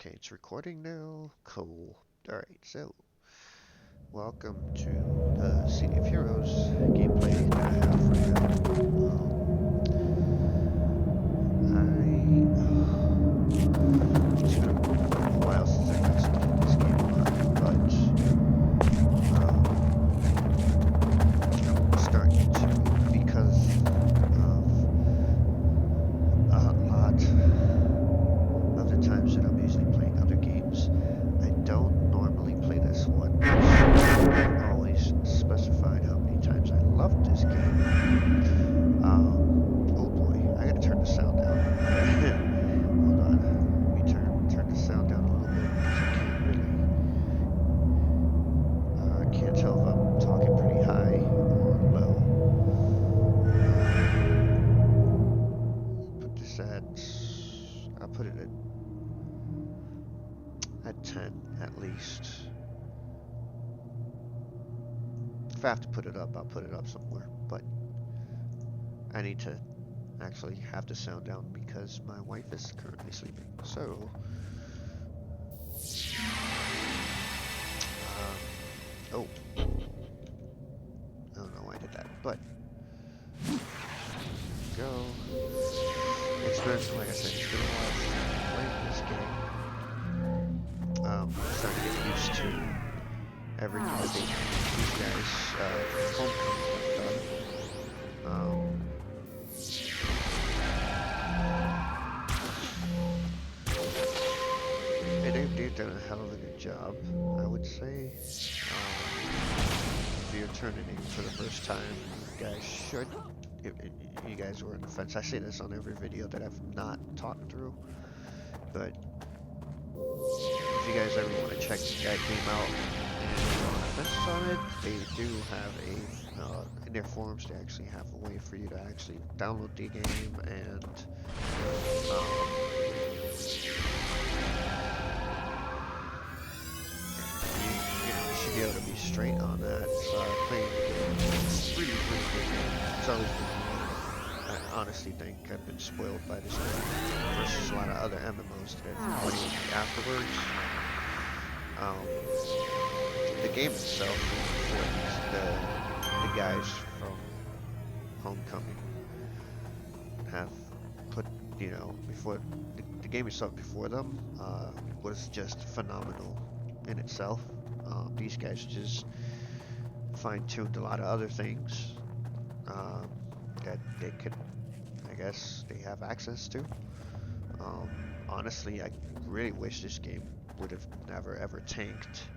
Okay, it's recording now. Cool. Alright, so welcome to the City of Heroes gameplay that I have right now. It's been a while since I've actually played this game, but I'm starting to, because of a lot of the times that I'm usually playing other games, I don't normally play this one. I've always specified how many times I loved this game. Oh boy, I gotta turn the sound down. Hold on. Let me turn the sound down a little bit because I can't really. I can't tell if I'm talking pretty high or low. Put this at. I'll put it at 10 at least. If I have to put it up, I'll put it up somewhere. But I need to actually have the sound down because my wife is currently sleeping. So, oh, I don't know why I did that, but go. It's been, like I said, it's been a while since I've played this game. I'm starting to get used to everything that these guys, Homecming have done. They've done a hell of a good job, I would say. If you're turning in for the first time, you guys should. You guys were on the fence. I say this on every video that I've not talked through, but if you guys ever want to check that game out and you're on the fence on it, they do have in their forums, they actually have a way for you to actually download the game and you should be able to be straight on that. Playing the game, it's really good game. It's always been I honestly think I've been spoiled by this game versus a lot of other MMOs that I've played afterwards. The game itself, the guys from Homecming have put, before the game itself before them was just phenomenal in itself. These guys just fine-tuned a lot of other things that they could, I guess, they have access to. Honestly, I really wish this game would have never ever tanked.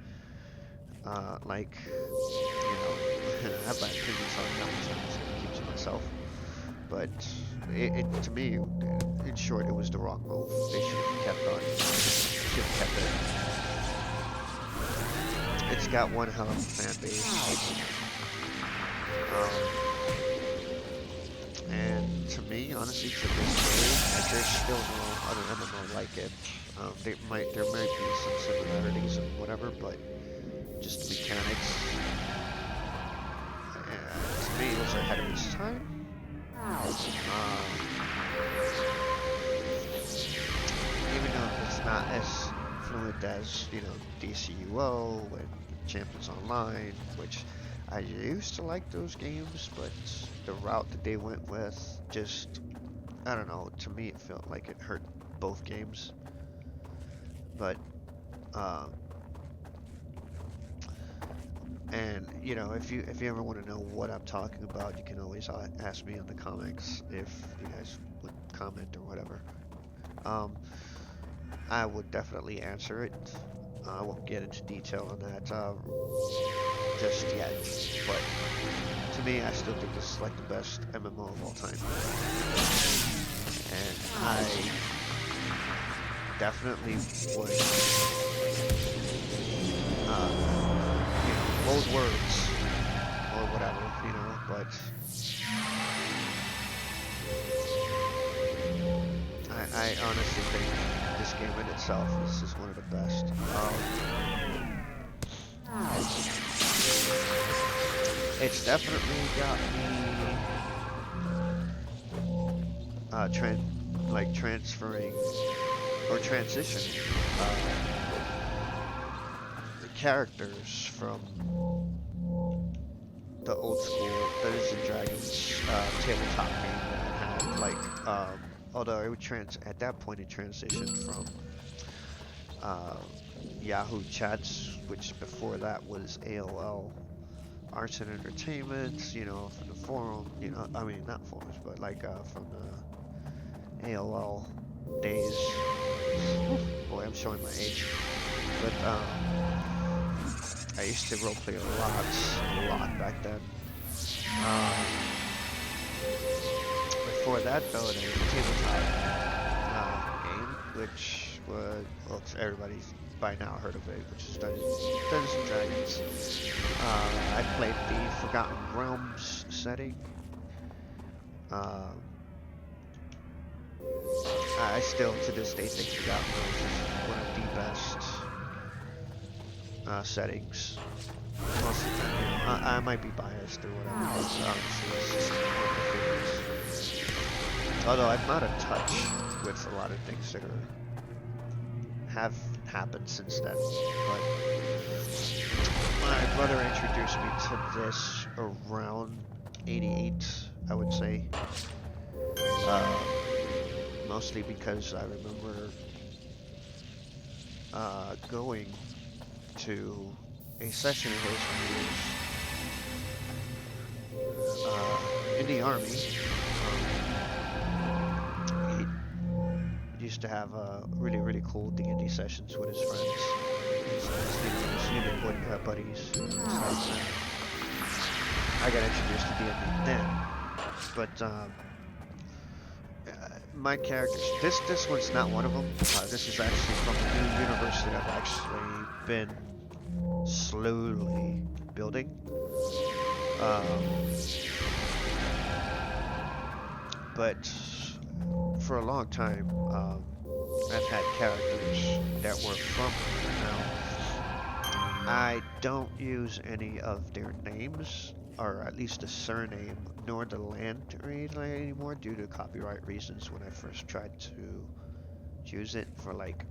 I have my opinions on that, so I'm just gonna keep to myself. But to me, in short, it was the wrong move. They should have kept on. Should have kept it. It's got one hell of a fan base. And to me, honestly, to this day, there's still no other MMO like it. There might be some similarities and whatever, but just the mechanics, to me, it was ahead of its time. Even though it's not as fluid as, DCUO and Champions Online, which I used to like those games, but the route that they went with just, I don't know, to me it felt like it hurt both games. But, and, if you ever want to know what I'm talking about, you can always ask me in the comments if you guys would comment or whatever. I would definitely answer it. I won't get into detail on that just yet, but to me, I still think this is like the best MMO of all time. And I definitely would, bold words or whatever, but I honestly think this game in itself is one of the best. It's definitely got me transferring or transitioning the characters from the old school Dungeons and Dragons tabletop game that I had. Like, although it would at that point it transitioned from Yahoo chats, which before that was AOL Arts and Entertainment, you know, from the forum, you know, I mean, not forums, but like from the AOL days. Boy, I'm showing my age. But I used to roleplay a lot back then. Before that, though, there was a tabletop game, which was, well, everybody's by now heard of it, which is Dungeons and Dragons. I played the Forgotten Realms setting. I still, to this day, think Forgotten Realms is one of the best settings. Most of the time, you know, I might be biased or whatever, but honestly, it's just one of my favorites. Although I'm not in touch with a lot of things that have happened since then, but my brother introduced me to this around 88, I would say. Mostly because I remember going to a session of his when he was in the army. He used to have really cool D&D sessions with his friends, his unit buddies. I got introduced to D&D then, but my characters, this one's not one of them. This is actually from a new universe that I've actually been slowly building. But for a long time, I've had characters that were from now. I don't use any of their names, or at least the surname, nor the land anymore due to copyright reasons. When I first tried to use it for, like,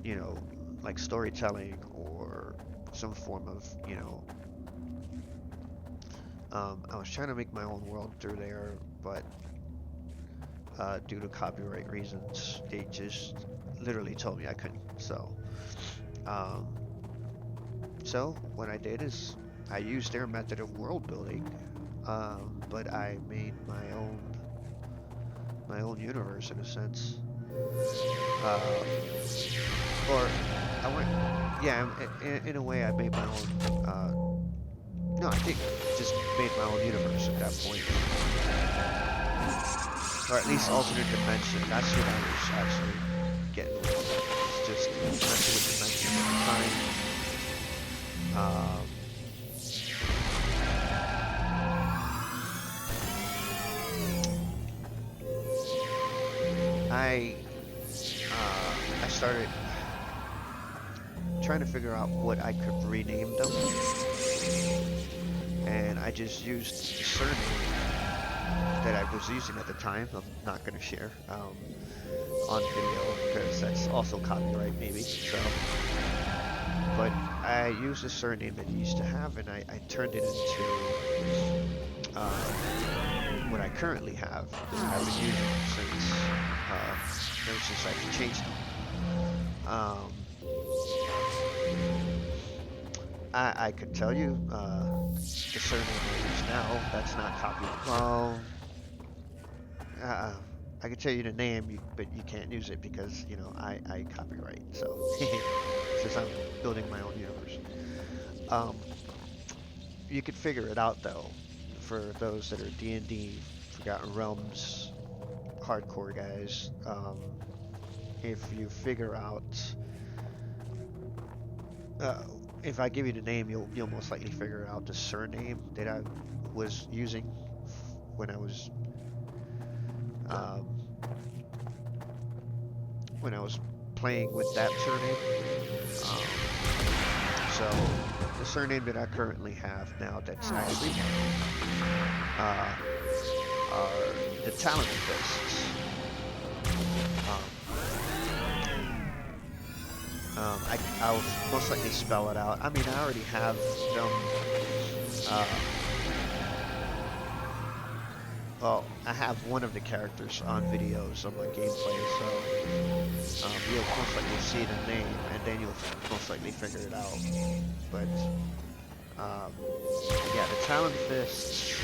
you know, like storytelling or some form of, you know, I was trying to make my own world through there, but due to copyright reasons, they just literally told me I couldn't. So what I did is I used their method of world building, but I made my own universe in a sense. Or I went, yeah, in a way I made my own. No, I think just made my own universe at that point. Or at least alternate dimension. That's what I was actually getting with. It's just alternate dimension at the time. I started trying to figure out what I could rename them, and I just used the surname that I was using at the time. I'm not going to share on video because that's also copyright maybe. So, but I used the surname that he used to have, and I turned it into what I currently have. I've been using it since ever since I changed them. I could tell you the surname I use now. That's not copyright. Well, I could tell you the name, but you can't use it because, you know, I copyright. So since I'm building my own universe, you could figure it out though. For those that are D&D Forgotten Realms hardcore guys, if you figure out, if I give you the name, you'll most likely figure out the surname that I was using when I was playing with that surname. So the surname that I currently have now that's actually are the Talented Fists. I'll most likely spell it out. I mean, I already have them. Uh, well, I have one of the characters on videos of my gameplay, so you'll most likely see the name, and then you'll most likely figure it out. But yeah, the Talon Fists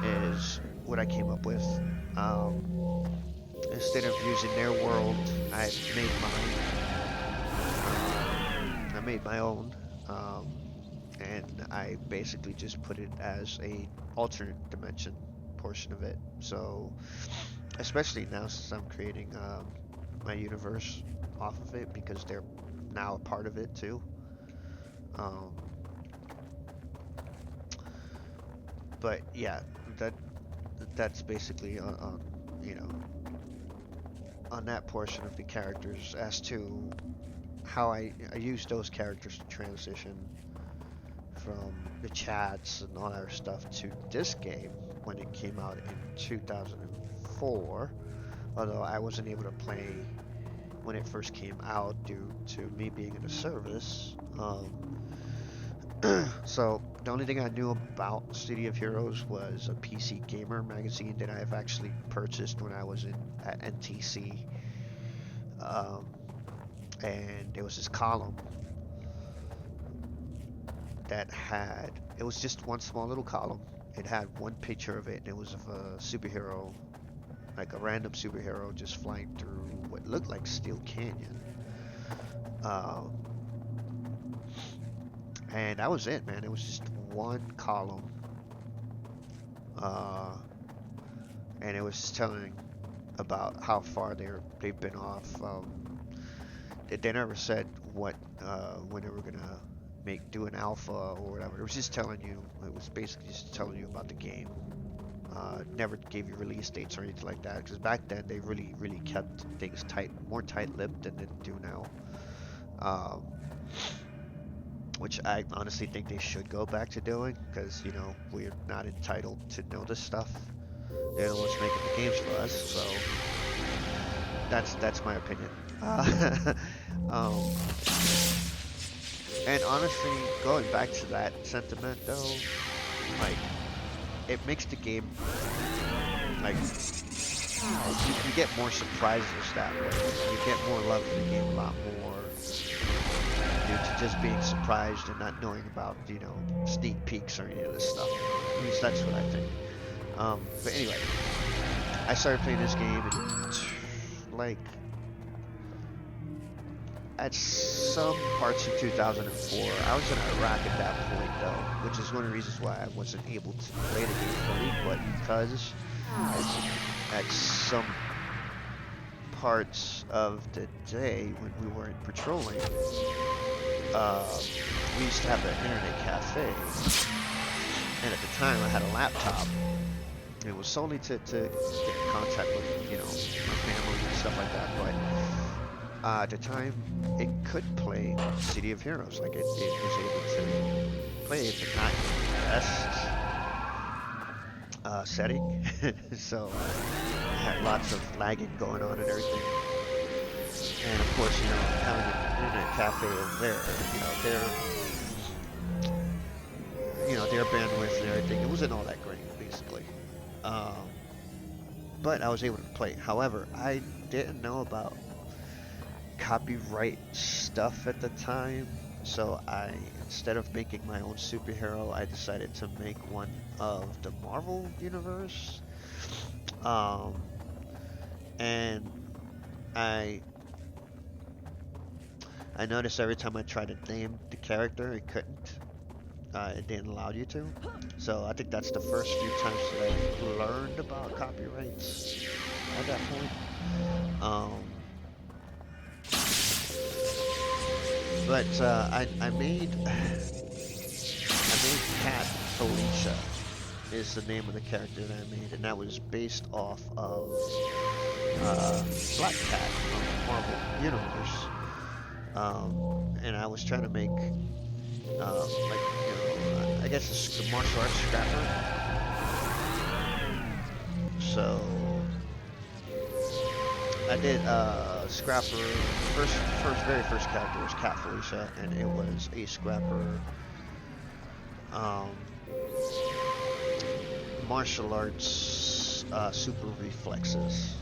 is what I came up with. Instead of using their world, I made mine. I made my own, and I basically just put it as a alternate dimension portion of it. So, especially now since I'm creating my universe off of it, because they're now a part of it too. Um, but yeah, that's basically on you know, on that portion of the characters. As to how I use those characters to transition from the chats and all that stuff to this game when it came out in 2004. Although I wasn't able to play when it first came out due to me being in the service. So the only thing I knew about City of Heroes was a PC Gamer magazine that I've actually purchased when I was at NTC. And there was this column that it was just one small little column. It had one picture of it, and it was of a superhero, like a random superhero just flying through what looked like Steel Canyon. And that was it, man. It was just one column. And it was just telling about how far they've been off. They never said when they were gonna do an alpha or whatever. It was just telling you. It was basically just telling you about the game. Never gave you release dates or anything like that. Because back then they really kept things more tight-lipped than they do now. Which I honestly think they should go back to doing, because you know we're not entitled to know this stuff. They're the ones making the games for us, so that's my opinion. And honestly, going back to that sentiment though, like it makes the game like you get more surprises that way. You get more love for the game a lot more due to just being surprised and not knowing about, you know, sneak peeks or any of this stuff. At least that's what I think. But anyway, I started playing this game and like at some parts of 2004. I was in Iraq at that point though, which is one of the reasons why I wasn't able to play the game fully, but because at some parts of the day when we weren't patrolling, we used to have an internet cafe, and at the time I had a laptop. It was solely to get in contact with, you know, my family and stuff like that, but at the time it could play City of Heroes. Like it was able to play it, but not in the best setting. So I had lots of lagging going on and everything. And of course, you know, having an internet cafe over there, you know, their bandwidth and everything, it wasn't all that great, basically. But I was able to play. However, I didn't know about copyright stuff at the time, so instead of making my own superhero, I decided to make one of the Marvel universe. And I noticed every time I tried to name the character, it couldn't. It didn't allow you to. So I think that's the first few times that I learned about copyrights at that point. But I made Cat Felicia is the name of the character that I made, and that was based off of Black Cat from the Marvel Universe. And I was trying to make like, you know, I guess it's the martial arts scrapper. So I did Scrapper. Very first character was Cat Felicia, and it was a Scrapper um, martial arts super reflexes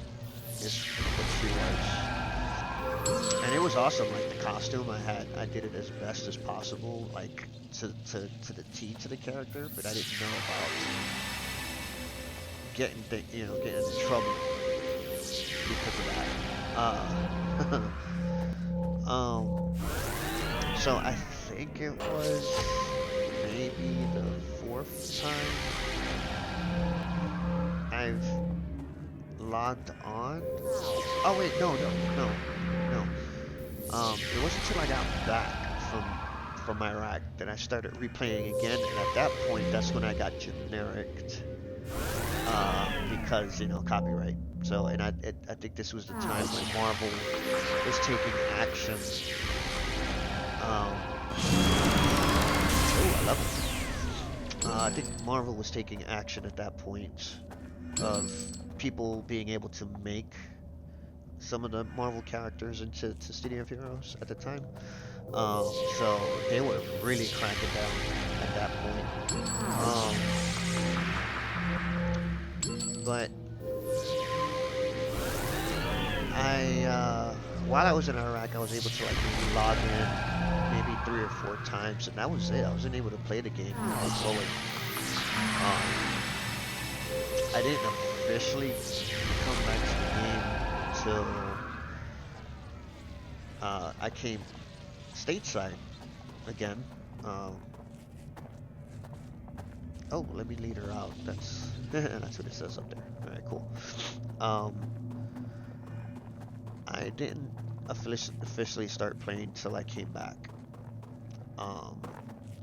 is what she was, and it was awesome. Like the costume, I did it as best as possible, like to the T to the character, but I didn't know about getting into trouble because of that. Um, so I think it was maybe the fourth time I've logged on. Oh wait, no. It wasn't until I got back from Iraq that I started replaying again, and at that point, that's when I got generic because copyright. So, and I think this was the time when Marvel was taking action. Oh, I love it. I think Marvel was taking action at that point of people being able to make some of the Marvel characters into City of Heroes at the time. So they were really cracking down at that point. But while I was in Iraq, I was able to like maybe log in maybe 3 or 4 times, and that was it. I wasn't able to play the game fully. I didn't officially come back to the game until I came stateside again. Oh, let me lead her out. That's that's what it says up there. All right, cool. I didn't officially start playing till I came back.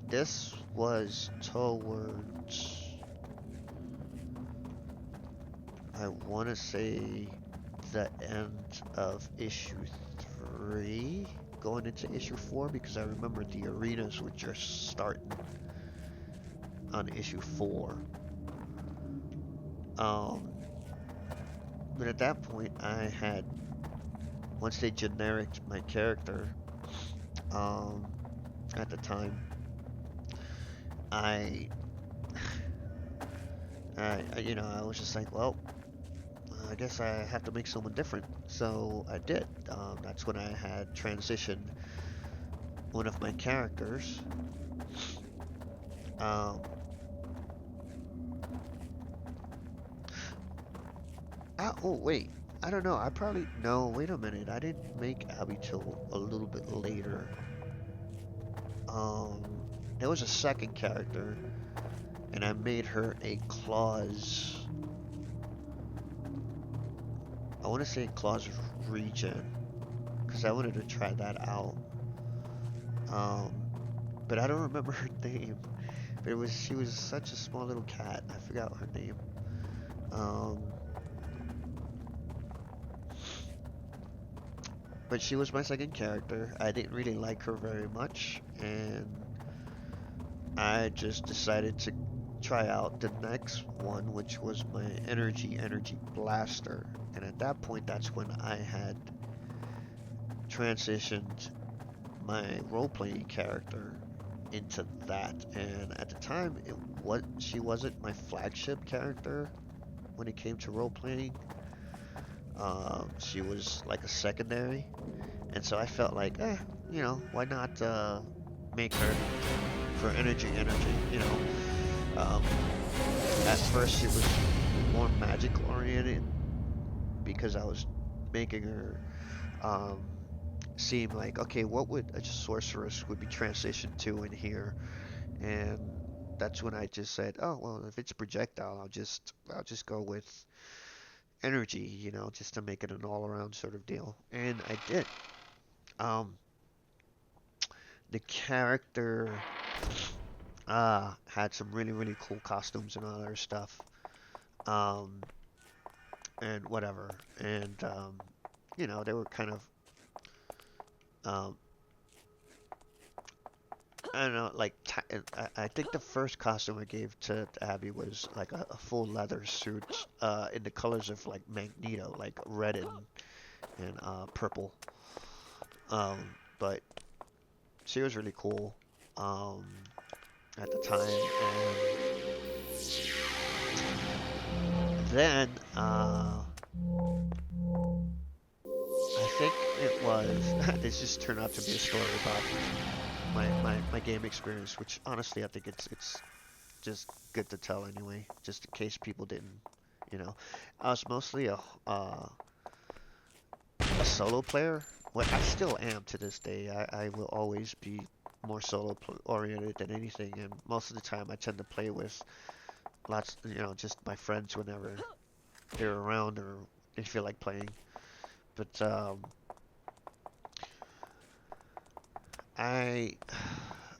This was towards, I want to say, the end of issue 3, going into issue 4, because I remember the arenas were just starting on issue 4. But at that point, I had, once they genericked my character, at the time, I I was just like, well, I guess I have to make someone different. So I did. That's when I had transitioned one of my characters. Oh, wait. I don't know. No, wait a minute. I didn't make Abby till a little bit later. Um, there was a second character, and I made her a claws. I want to say claws regen, because I wanted to try that out. But I don't remember her name. But she was such a small little cat. I forgot her name. But she was my second character. I didn't really like her very much, and I just decided to try out the next one, which was my energy blaster. And at that point, that's when I had transitioned my role-playing character into that. And at the time, she wasn't my flagship character when it came to role-playing. She was like a secondary, and so I felt like, why not make her for energy, at first she was more magic oriented because I was making her seem like, okay, what would a sorceress would be transitioned to in here? And that's when I just said, oh well, if it's projectile, I'll just go with energy, just to make it an all-around sort of deal. And I did. Um, the character had some really, really cool costumes and other stuff. Um, and whatever. And, they were kind of, um, I don't know, like, I think the first costume I gave to Abby was like a full leather suit, in the colors of like Magneto, like red and purple. But she was really cool at the time, and then I think it was. This just turned out to be a story about my game experience, which honestly I think it's just good to tell anyway, just in case people didn't, you know. I was mostly a solo player. What I still am to this day. I will always be more solo oriented than anything, and most of the time I tend to play with lots, just my friends whenever they're around or they feel like playing. But I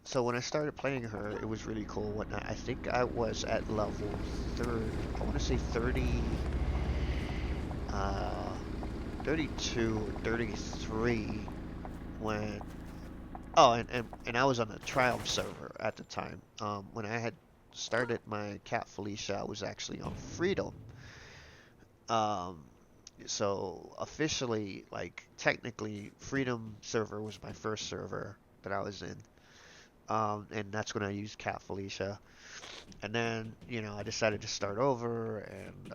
so when I started playing her, it was really cool. Whatnot. I think I was at level third. I want to say 30, uh, 32 or 33 when. Oh, and I was on a Triumph server at the time. When I had started my cat Felicia, I was actually on Freedom. Um, so officially, like technically, Freedom server was my first server that I was in. And that's when I used Cat Felicia. And then, I decided to start over, and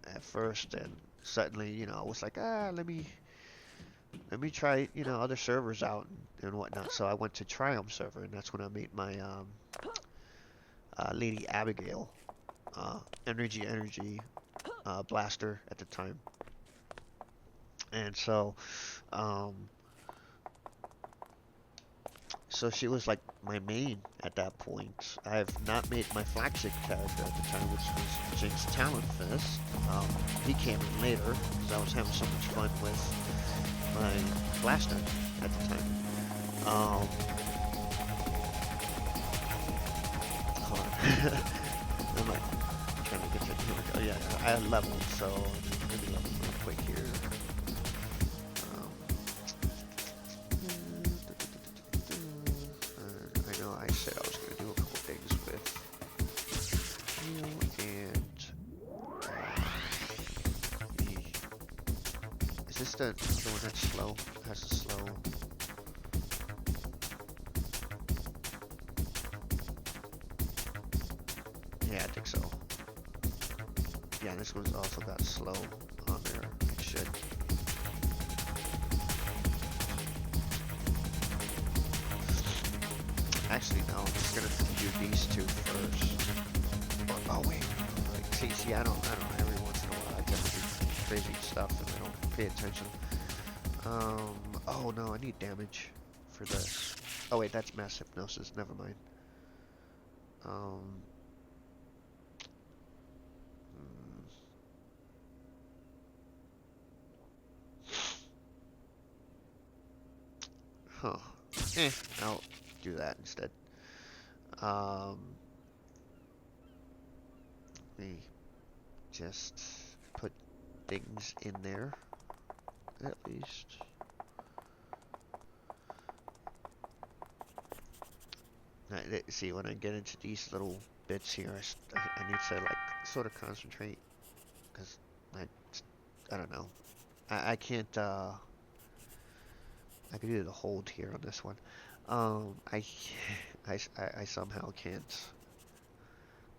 at first, and suddenly, I was like, let me try, other servers out and whatnot. So I went to Triumph server, and that's when I made my Lady Abigail, energy blaster at the time. And um, so she was like my main at that point. I have not made my flagship character at the time, which was Jinx Talonfist. He came in later because I was having so much fun with my blaster at the time. Hold on. I'm like trying to get to here. Oh yeah, I leveled, so let me level real quick here. I know I said I was going to do a couple things with you, and is this the one that's slow? Has a slow. Yeah, I think so. Yeah, this one's also got slow on there. It should. Actually, no, I'm just gonna do these two first. Oh wait, see, I don't. Every once in a while, I get to do crazy stuff and I don't pay attention. Oh no, I need damage for this. Oh wait, that's mass hypnosis. Never mind. Huh. I'll do that instead. Um, Let me just put things in there, at least. See, when I get into these little bits here, I need to like sort of concentrate because I don't know. I can't. I can do the hold here on this one. I somehow can't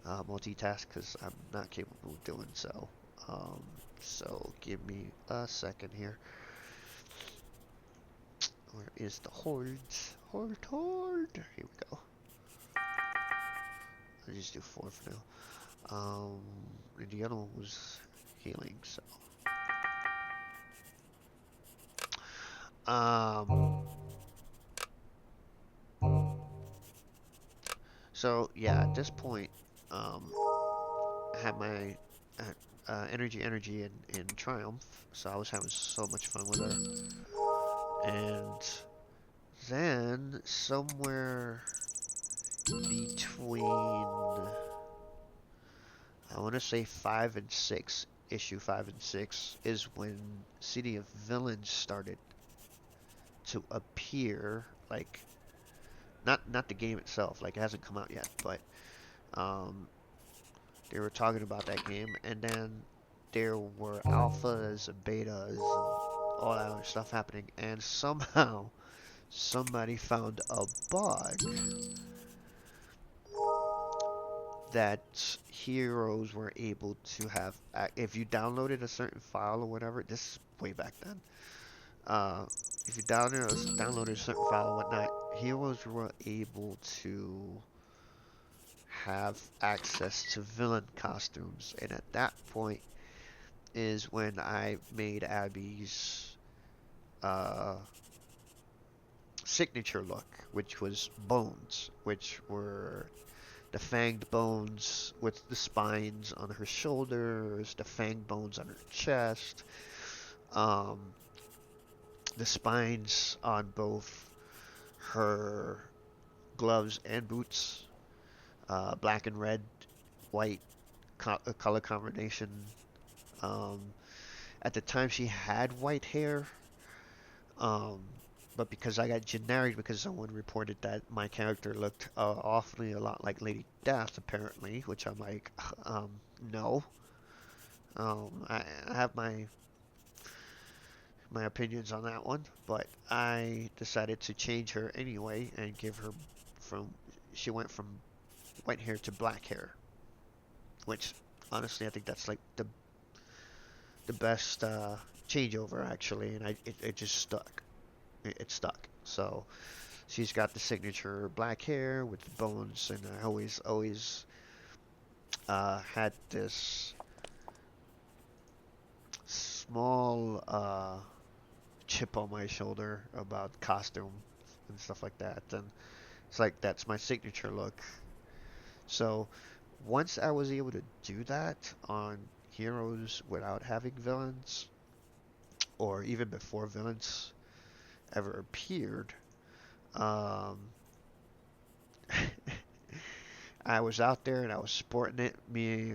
multitask because I'm not capable of doing so. So give me a second here. Where is the hold? Hold. Here we go. I'll just do 4 for now. And the other one was healing, so. So yeah, at this point, I had my energy in Triumph, so I was having so much fun with her. And then somewhere between, I want to say 5 and 6, issue 5 and 6, is when City of Villains started to appear, like, not the game itself, like it hasn't come out yet, but they were talking about that game, and then there were alphas and betas and all that other stuff happening, and somehow somebody found a bug that heroes were able to have. If you downloaded a certain file or whatever, this is way back then. If you downloaded a certain file or whatnot, heroes were able to have access to villain costumes, and at that point is when I made Abby's signature look, which was bones, which were the fanged bones with the spines on her shoulders, the fanged bones on her chest, um, the spines on both her gloves and boots, black and red, white color combination. Um, at the time, she had white hair, um, but because I got generic, because someone reported that my character looked awfully a lot like Lady Death, apparently, which I'm like, no. I have my opinions on that one, but I decided to change her anyway and give her from she went from white hair to black hair, which honestly I think that's like the best changeover actually, and it just stuck. It stuck. So she's got the signature black hair with the bones, and I always had this small chip on my shoulder about costume and stuff like that, and it's like that's my signature look. So once I was able to do that on heroes without having villains, or even before villains ever appeared, um, I was out there and I was sporting it, me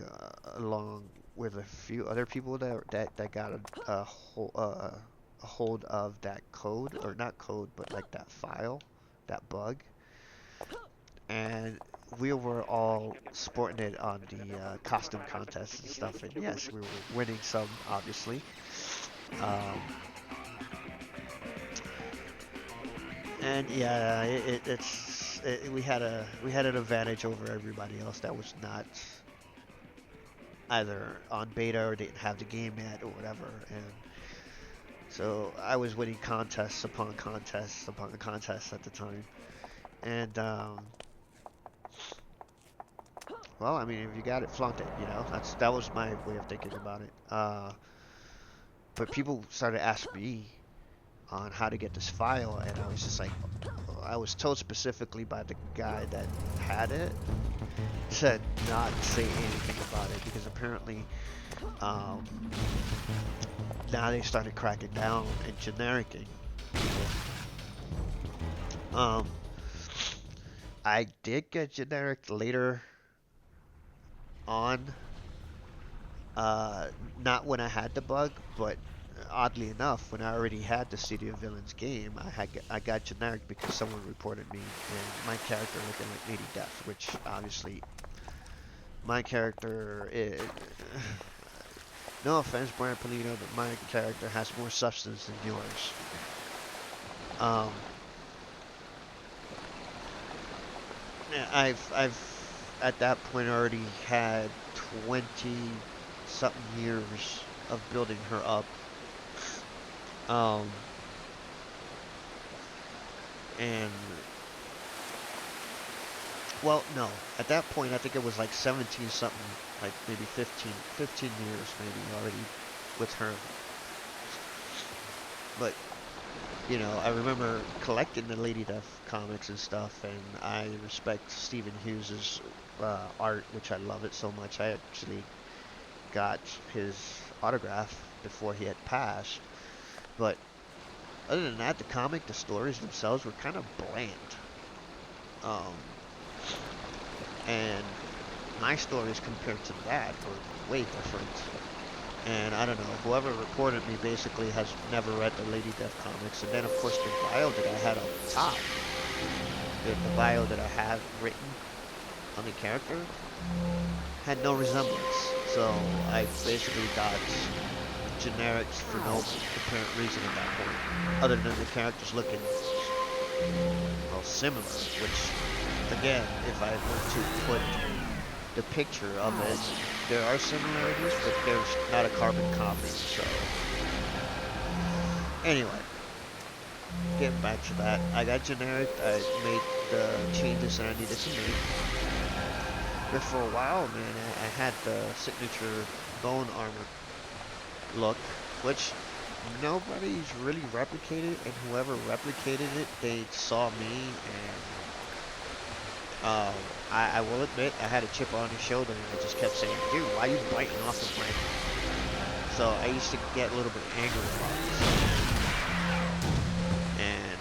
along with a few other people that got a hold of that code, or not code, but like that file, that bug, and we were all sporting it on the costume contests and stuff, and yes, we were winning some, obviously. Um, and yeah, we had an advantage over everybody else that was not either on beta or didn't have the game yet or whatever, and so I was winning contests upon contests upon contests at the time, and well, I mean, if you got it, flaunt it, you know. That was my way of thinking about it. But people started asking me on how to get this file, and I was just like, I was told specifically by the guy that had it to not say anything about it, because apparently um, now they started cracking down and genericing. Um, I did get generic later on, not when I had the bug, but oddly enough, when I already had the City of Villains game, I got generic because someone reported me and my character looking like Lady Death, which obviously my character is, no offense, Brian Polino, but my character has more substance than yours. I've at that point already had 20 something years of building her up. Um, and well, no, at that point I think it was like 17 something, like maybe 15 years maybe already with her. But you know, I remember collecting the Lady Death comics and stuff, and I respect Stephen Hughes's art, which I love it so much. I actually got his autograph before he had passed. But other than that, the stories themselves were kind of bland. Um, and my stories compared to that were way different. And I don't know, whoever reported me basically has never read the Lady Death comics. And then, of course, the bio that I had on the top, the bio that I had written on the character, had no resemblance. So I basically got generics for no apparent reason at that point, other than the characters looking well similar. Which, again, if I were to put the picture of it, there are similarities, but there's not a carbon copy. So, anyway, getting back to that, I got generic. I made the changes that I needed to make. But for a while, man, I had the signature bone armor look, which nobody's really replicated, and whoever replicated it, they saw me, and I will admit, I had a chip on his shoulder, and I just kept saying, dude, why are you biting off of my... So I used to get a little bit angry about this. And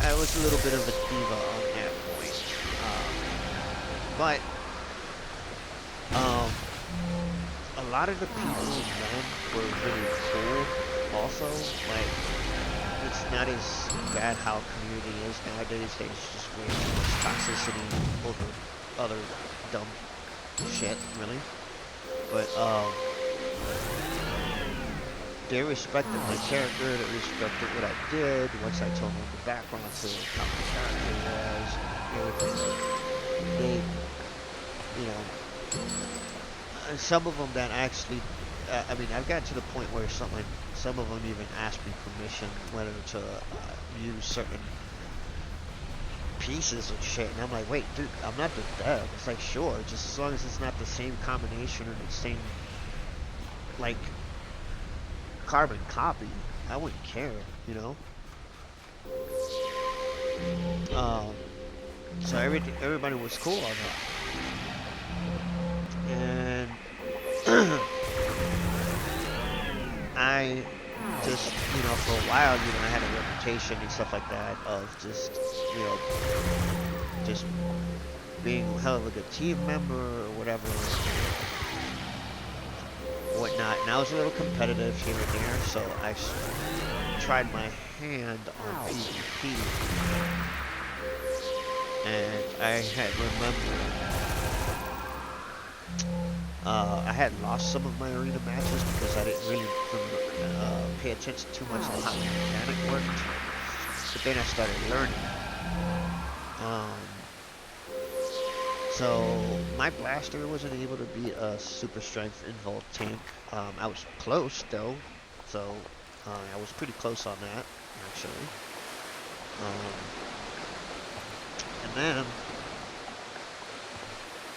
I was a little bit of a diva on that point. But a lot of the people then were really cool also. Like, it's not as bad how community is nowadays. There's just way too much toxicity over other dumb shit, really. But they respected my character, they respected what I did once I told them the background to how my character was, everything. They, you know, some of them that actually, I mean, I've gotten to the point where some of them even asked me permission whether to use certain pieces and shit, and I'm like, wait, dude, I'm not the dev. It's like, sure, just as long as it's not the same combination or the same, like, carbon copy, I wouldn't care, you know? So everybody was cool on that. And I just, you know, for a while, you know, I had a reputation and stuff like that of just, you know, just being a hell of a good team member or whatever, whatnot. And I was a little competitive here and there, so I tried my hand on PvP. And I had I had lost some of my arena matches because I didn't really pay attention too much to how the mechanic worked. But then I started learning. So my blaster wasn't able to be a super strength involved tank. I was close though, so I was pretty close on that actually. And then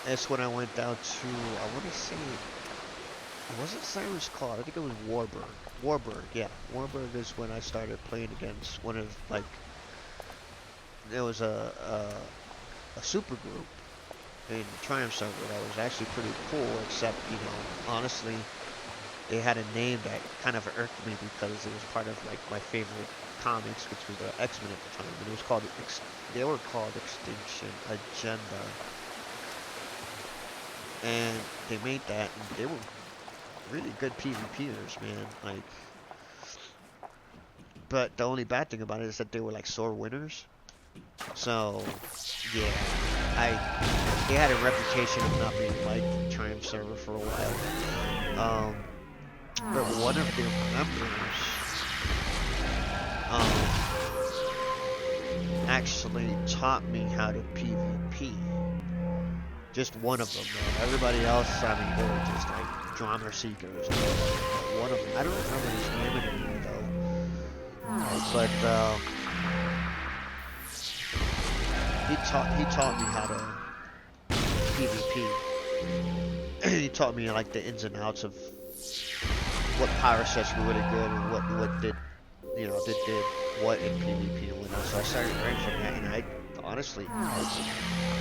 that's when I went down to, I want to say, it wasn't Siren's Call, I think it was Warburg. Warburg, yeah. Warburg is when I started playing against one of, like, there was a super group in Triumph server that was actually pretty cool, except, you know, honestly, they had a name that kind of irked me because it was part of, like, my favorite comics, which was the X-Men at the time, and it was called, they were called Extinction Agenda. And they made that, and they were really good PvPers, man. Like, but the only bad thing about it is that they were like sore winners. So, yeah, they had a reputation of not being liked in Triumph server for a while. But one of their members actually taught me how to PvP. Just one of them, though. Everybody else, I mean, they were just like drama seekers. One of them, I don't remember his name anymore, though. But he taught me how to PvP. He taught me like the ins and outs of what power sets were really good and what did, you know, did what in PvP and whatnot. So I started learning from that, and I honestly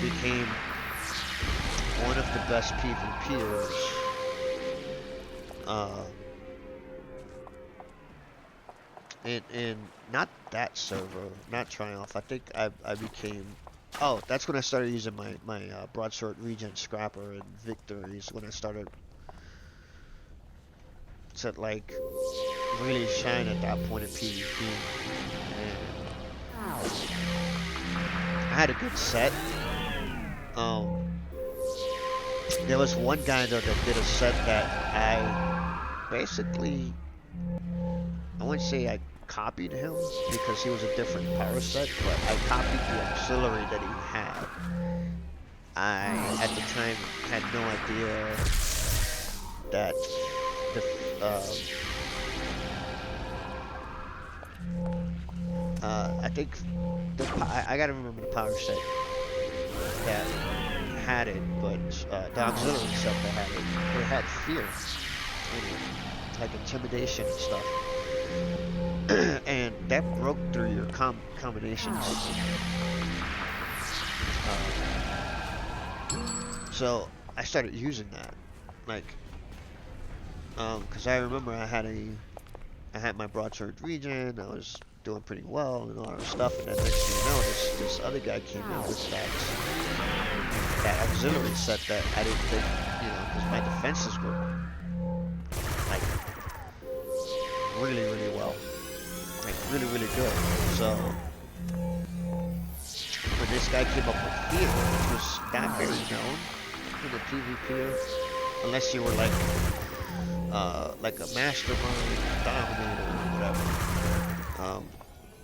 became one of the best PvPers in not that server, not Triumph. I think I became, oh, that's when I started using my broadsword regen scrapper and victories, when I started to like really shine at that point in PvP. And I had a good set. There was one guy though that did a set that I basically I wouldn't say I copied him because he was a different power set, but I copied the auxiliary that he had. I, at the time, had no idea that the, I think I gotta remember the power set that had it, but the auxiliary set that had it had fear in it, like intimidation and stuff, and that broke through your combinations. So I started using that, like, because I remember I had my broadsword region, I was doing pretty well and all that stuff, and then next thing you know, this other guy came in with that auxiliary set that I didn't think, you know, because my defenses were like really, really well, like really, really good. So when this guy came up with fear, which was not very known in the PvP, unless you were like a mastermind, dominator, or whatever.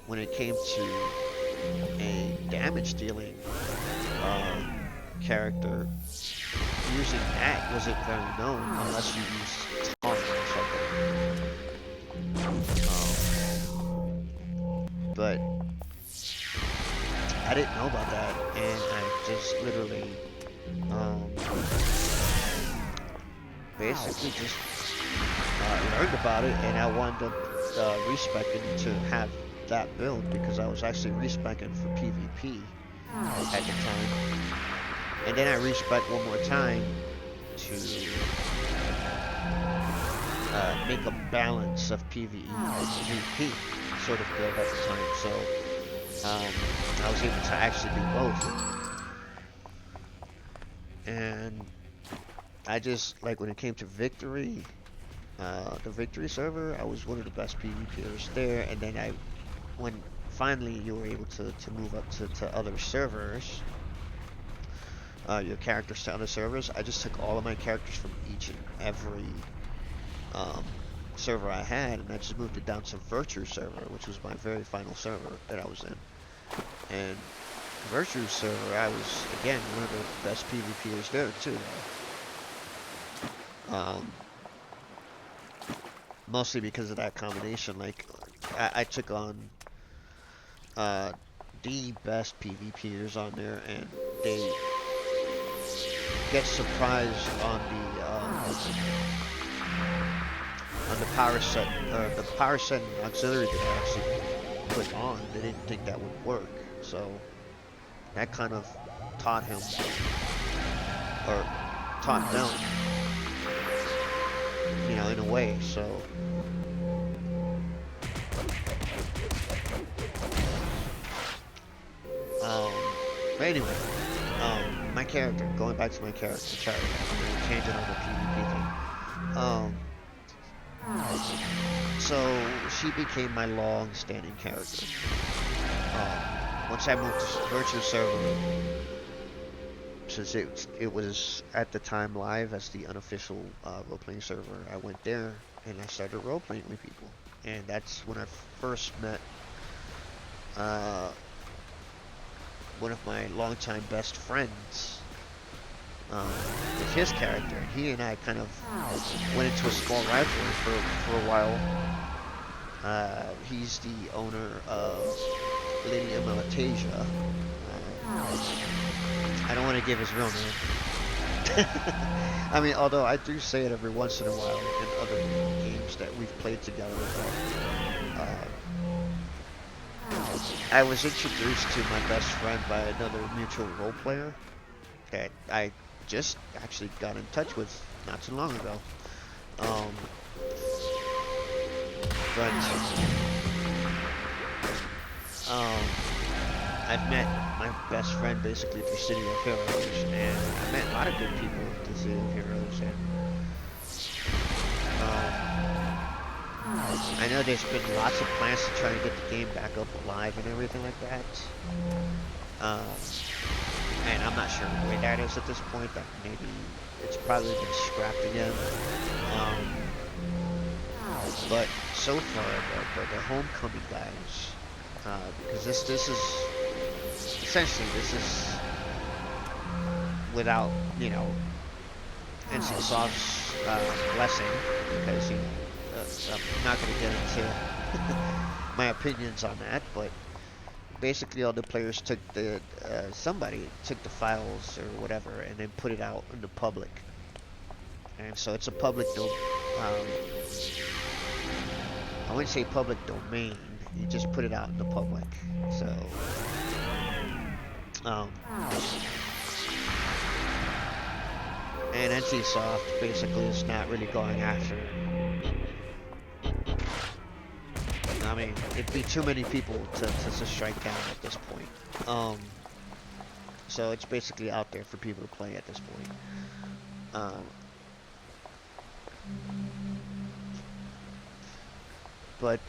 When it came to a damage dealing character, using that wasn't very known unless you used taunt or something. But I didn't know about that, and I just literally basically just learned about it, and I wound up respecing to have that build because I was actually respecing for PvP at the time, and then I respec one more time to make a balance of PvE and PvP sort of build at the time. So I was able to actually do both, and I just, like, when it came to victory, the victory server, I was one of the best PvPers there, and then when finally you were able to move up to other servers, your characters to other servers, I just took all of my characters from each and every server I had, and I just moved it down to Virtue server, which was my very final server that I was in. And Virtue server, I was, again, one of the best PvPers there, too. Mostly because of that combination. Like, I took on the best PvPers on there, and they get surprised on the power set, the power set and auxiliary that I actually put on. They didn't think that would work, so that kind of taught him, or taught them, you know, in a way. So but anyway, my character, going back to my character, sorry, I'm changing on the PvP thing. So she became my long-standing character. Once I moved to Virtue server, since it was at the time live as the unofficial role-playing server, I went there and I started role-playing with people, and that's when I first met one of my longtime best friends with his character. He and I kind of went into a small rivalry for a while. He's the owner of Lady Amelitasia. I don't want to give his real name. I mean, although I do say it every once in a while in other games that we've played together. But, I was introduced to my best friend by another mutual role player that I just actually got in touch with not too long ago. I've met my best friend basically through City of Heroes, and I met a lot of good people through City of Heroes, and I know there's been lots of plans to try and get the game back up alive and everything like that. And I'm not sure where that is at this point. That maybe it's probably been scrapped again. But so far, the Homecoming guys, because this is essentially this is without NCSoft's blessing, because I'm not going to get into my opinions on that, but basically all the players took somebody took the files or whatever and then put it out in the public, and so it's a public I wouldn't say public domain. You just put it out in the public. So, and NCSoft basically is not really going after. I mean, it'd be too many people to strike down at this point. So it's basically out there for people to play at this point. But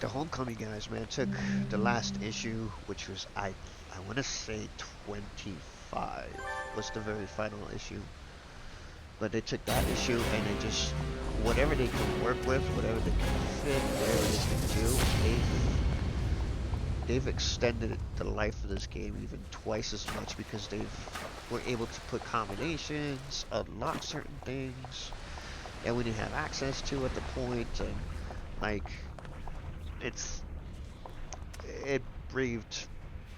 the Homecoming guys, man, took the last issue, which was I want to say 25 was the very final issue. But they took that issue and they just whatever they can work with, whatever they can fit, whatever they can do, they've extended the life of this game even twice as much, because were able to put combinations, unlock certain things that we didn't have access to at the point, and like it breathed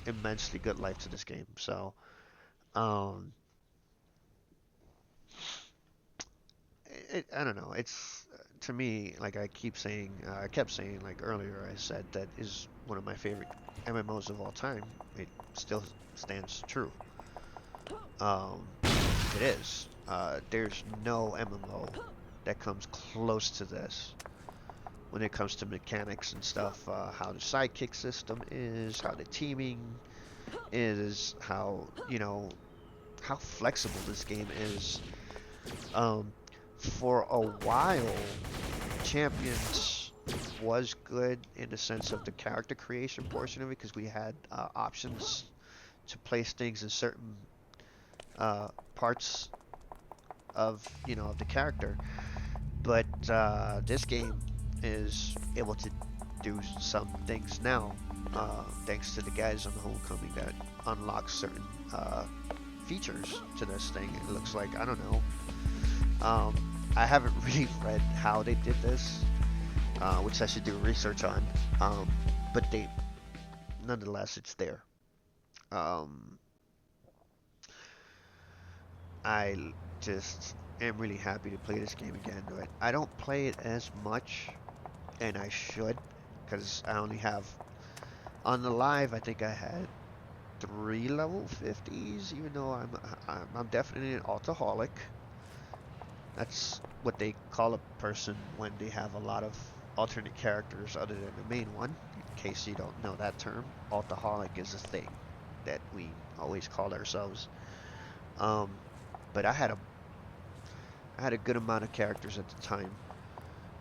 immensely good life to this game. So I don't know, it's to me, like I kept saying, like earlier I said, that is one of my favorite MMOs of all time. It still stands true. It is. There's no MMO that comes close to this when it comes to mechanics and stuff. How the sidekick system is, how the teaming is, how how flexible this game is. For a while, Champions was good in the sense of the character creation portion of it, because we had options to place things in certain parts of of the character. But this game is able to do some things now, thanks to the guys on the Homecoming, that unlock certain features to this thing. It looks like, I don't know. I haven't really read how they did this, which I should do research on. But nonetheless, it's there. I just am really happy to play this game again. But I don't play it as much, and I should, because I only have on the live. I think I had 3 level 50s, even though I'm definitely an Alt-a-holic. That's what they call a person when they have a lot of alternate characters other than the main one. In case you don't know that term, Alt-a-holic is a thing that we always call ourselves. But I had a good amount of characters at the time.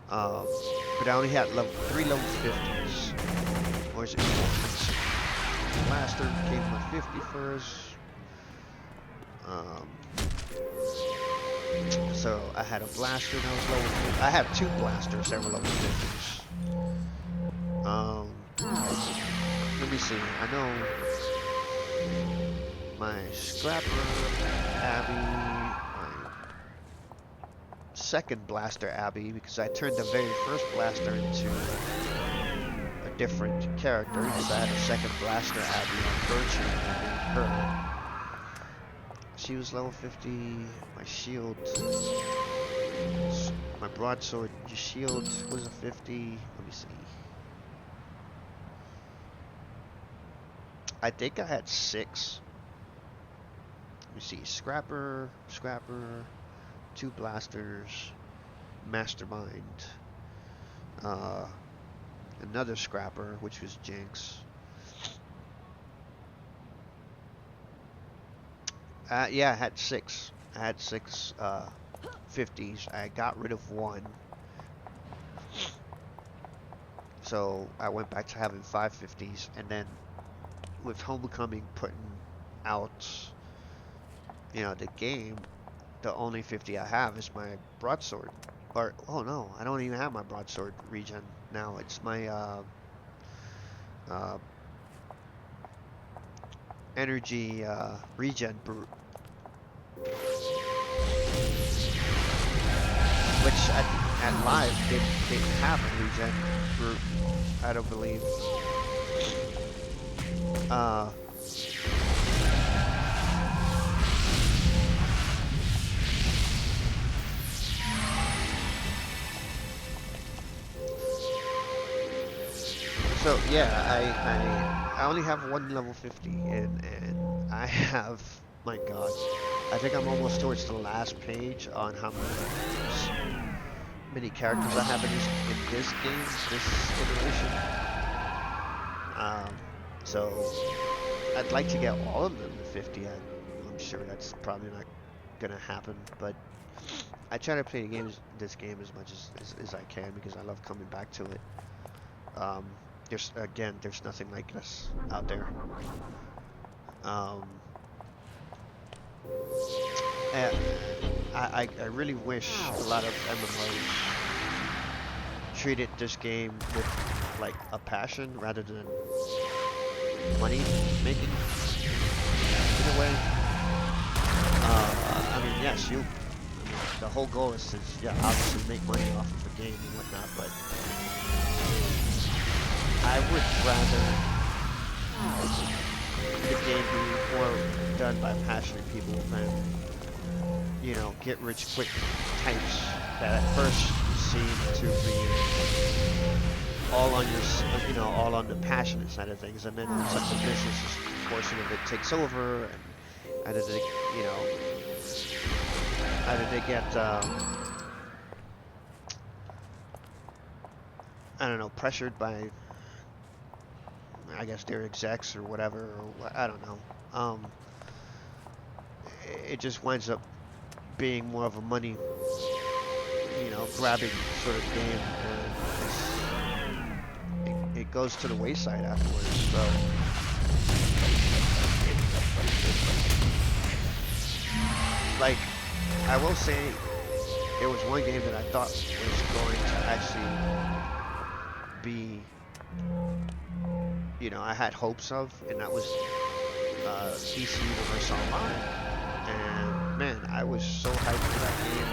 But I only had 3 level 50s. Or is it 4? Blaster came with 50 first. So I had a blaster that was level 50. I have 2 blasters that were level 50s. Let me see. I know my Scrapper, Abby, my second blaster, Abby, because I turned the very first blaster into a different character, because I had a second blaster, Abby, on Virtue, and I named her. She was level 50. My shield, my broadsword shield was a 50. Let me see. I think I had 6. Let me see. Scrapper, 2 blasters, Mastermind, another Scrapper, which was Jinx. Yeah, I had 6. I had 6 50s. I got rid of 1. So I went back to having 5 50s. And then with Homecoming putting out, the game, the only 50 I have is my broadsword. or oh no, I don't even have my broadsword regen now. It's my uh, energy regen brute, which at live didn't have a regen brute. I don't believe. So yeah, I only have one level 50, and I have, my God, I think I'm almost towards the last page on how many characters I have in this game, this iteration. So I'd like to get all of them to 50. I'm sure that's probably not gonna happen, but I try to play this game as much as I can because I love coming back to it. There's nothing like this out there. And I really wish a lot of MMOs treated this game with like a passion rather than money making in a way. I mean, yes, the whole goal is to, yeah, obviously make money off of the game and whatnot, but I would rather the game be more done by passionate people than, you know, get rich quick types that at first seem to be all on all on the passionate side of things, and then such a business portion of it takes over, and either they, you know, either they get I don't know, pressured by, I guess, their execs or whatever, or I don't know. It just winds up being more of a money, you know, grabbing sort of game, and it goes to the wayside afterwards. So like, I will say there was one game that I thought was going to actually be, you know, I had hopes of, and that was DC Universe Online. And man, I was so hyped for that game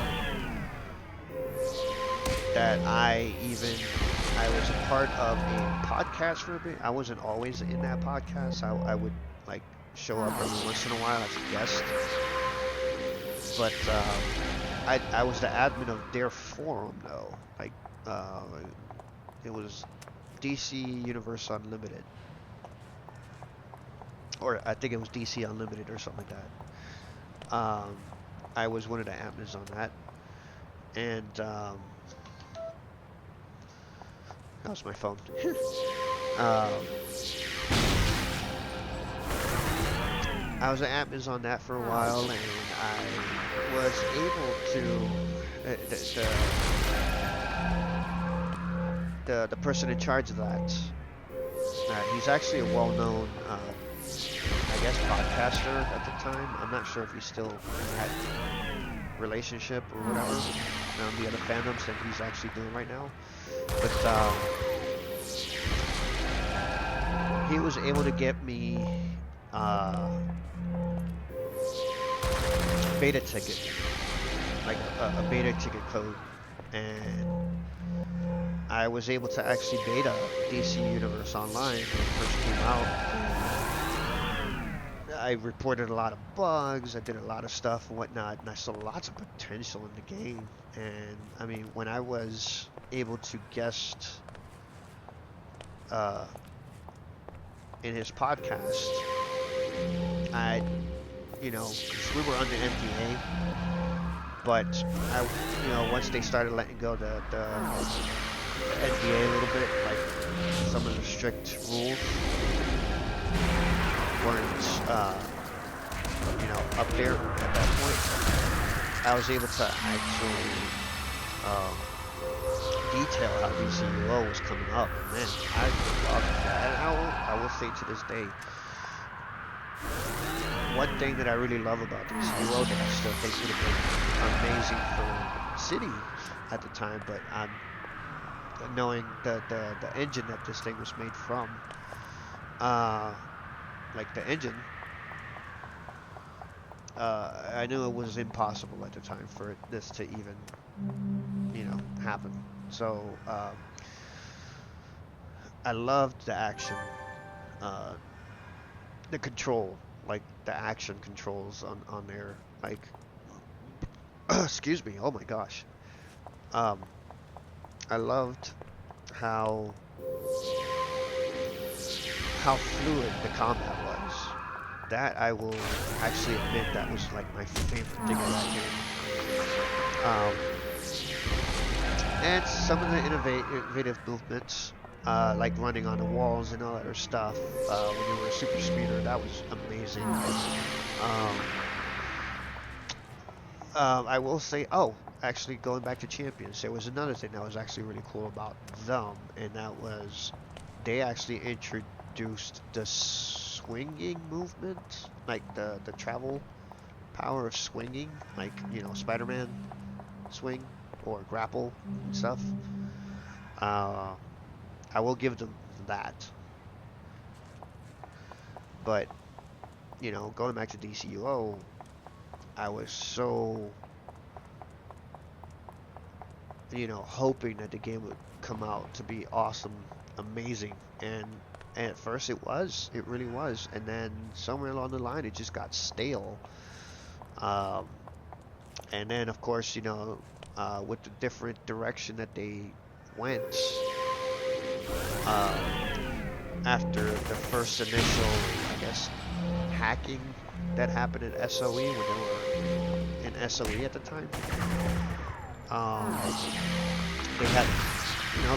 that I was a part of a podcast for a bit. I wasn't always in that podcast. I would like show up every once in a while as a guest. But I was the admin of their forum though. Like it was DC Universe Unlimited. Or I think it was DC Unlimited or something like that. I was one of the admins on that, and that was my phone. I was an admin on that for a while, and I was able to the person in charge of that. He's actually a well-known, I guess, podcaster at the time. I'm not sure if he's still in that relationship or whatever. The other fandoms that he's actually doing right now. But he was able to get me beta ticket, like a beta ticket code, and I was able to actually beta DC Universe Online when it first came out. I reported a lot of bugs, I did a lot of stuff and whatnot, and I saw lots of potential in the game. And I mean, when I was able to guest in his podcast, you know, 'cause we were under NDA, but once they started letting go the NDA a little bit, like some of the strict rules weren't, up there at that point. I was able to actually detail how DCUO was coming up. Man, I love that. And I will say to this day, one thing that I really love about DCUO that I still think would have been amazing for City at the time, but knowing the engine that this thing was made from, like the engine, I knew it was impossible at the time for this to even, happen. So I loved the action, the control, like the action controls on there, like, excuse me, oh my gosh. I loved how fluid the combat was. That I will actually admit that was like my favorite thing of that game. And some of the innovative movements, like running on the walls and all that other stuff, when you were a super speeder, that was amazing. I will say, actually going back to Champions, there was another thing that was actually really cool about them, and that was they actually introduced the swinging movement, like the travel power of swinging, like, Spider-Man swing or grapple and stuff. I will give them that. But, going back to DCUO, I was so, hoping that the game would come out to be awesome, amazing, and at first it really was, and then somewhere along the line it just got stale. And then of course, with the different direction that they went, after the first initial, I guess, hacking that happened at SOE when they were in SOE at the time, they had,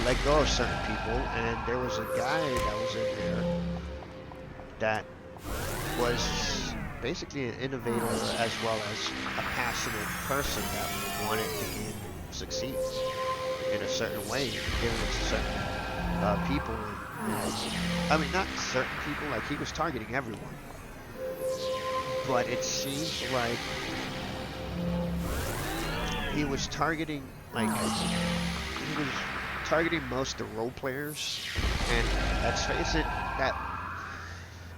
let go of certain people, and there was a guy that was in there that was basically an innovator as well as a passionate person that wanted the game to succeed in a certain way, giving it to certain people. I mean, not certain people, like he was targeting everyone. But it seems like he was targeting, most of the role players, and let's face it, that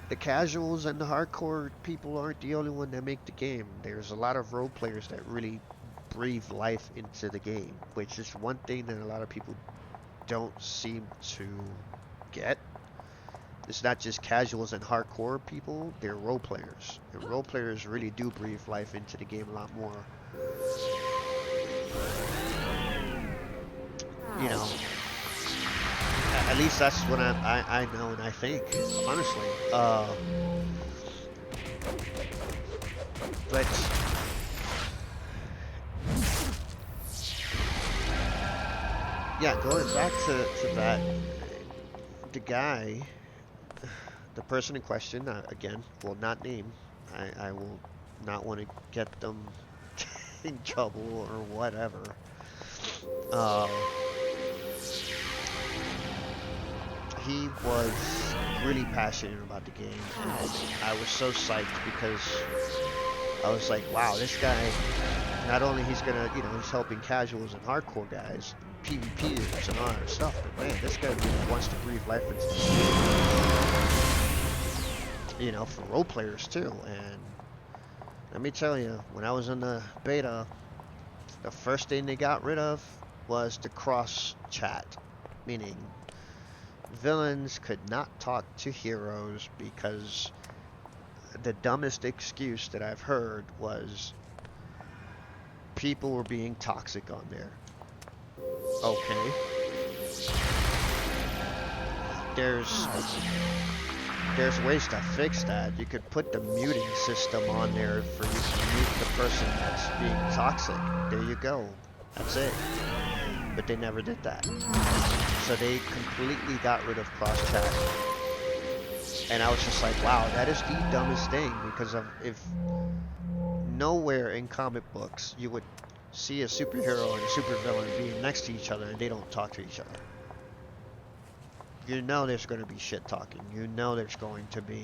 the casuals and the hardcore people aren't the only one that make the game. There's a lot of role players that really breathe life into the game, which is one thing that a lot of people don't seem to get. It's not just casuals and hardcore people, they're role players. And role players really do breathe life into the game a lot more. At least that's what I know and I think, honestly. But yeah, going back to that, the guy, the person in question, again, will not name. I will not want to get them in trouble or whatever. He was really passionate about the game, and I was so psyched because I was like, wow, this guy, not only he's gonna, he's helping casuals and hardcore guys, PvPers and all that stuff, but man, this guy really wants to breathe life into the game, for role players too. And let me tell you, when I was in the beta, the first thing they got rid of was the cross chat, meaning villains could not talk to heroes because the dumbest excuse that I've heard was people were being toxic on there. Okay. There's ways to fix that. You could put the muting system on there for you to mute the person that's being toxic. There you go. That's it. But they never did that. So they completely got rid of cross chat. And I was just like, wow, that is the dumbest thing, because if nowhere in comic books you would see a superhero and a supervillain being next to each other and they don't talk to each other. You know there's going to be shit talking. You know there's going to be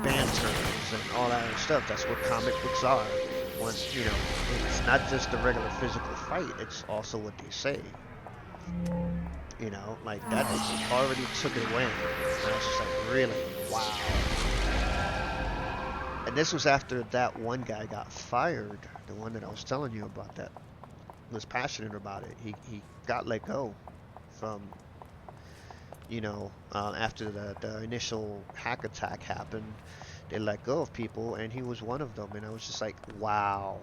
banters and all that other stuff. That's what comic books are. when, you know, it's not just a regular physical fight, it's also what they say. You know, like that already took it away. And I was just like, really? Wow. And this was after that one guy got fired, the one that I was telling you about that was passionate about it. He got let go from, you know, after the initial hack attack happened. They let go of people, and he was one of them. And I was just like, wow.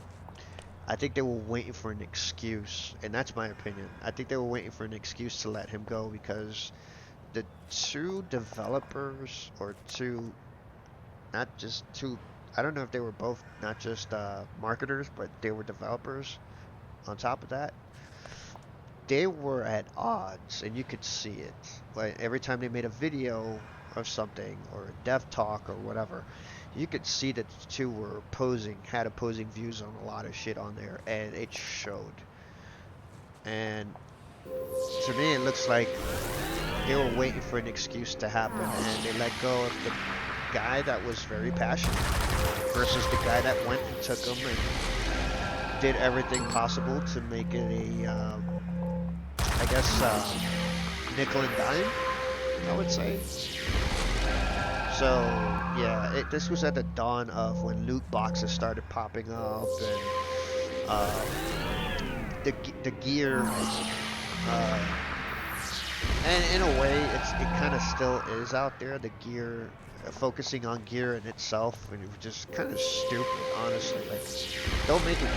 I think they were waiting for an excuse, and that's my opinion. I think they were waiting for an excuse to let him go because the two developers, or two, not just two, I don't know if they were both not just marketers, but they were developers on top of that. They were at odds, and you could see it. Like every time they made a video or something, or a dev talk or whatever, you could see that the two were had opposing views on a lot of shit on there, and it showed. And to me, it looks like they were waiting for an excuse to happen, and they let go of the guy that was very passionate versus the guy that went and took him and did everything possible to make it a, I guess, nickel and dime, I would say. So yeah, this was at the dawn of when loot boxes started popping up, and the gear, and in a way, it kind of still is out there. The gear, focusing on gear in itself, and it was just kind of stupid, honestly. Like, don't make a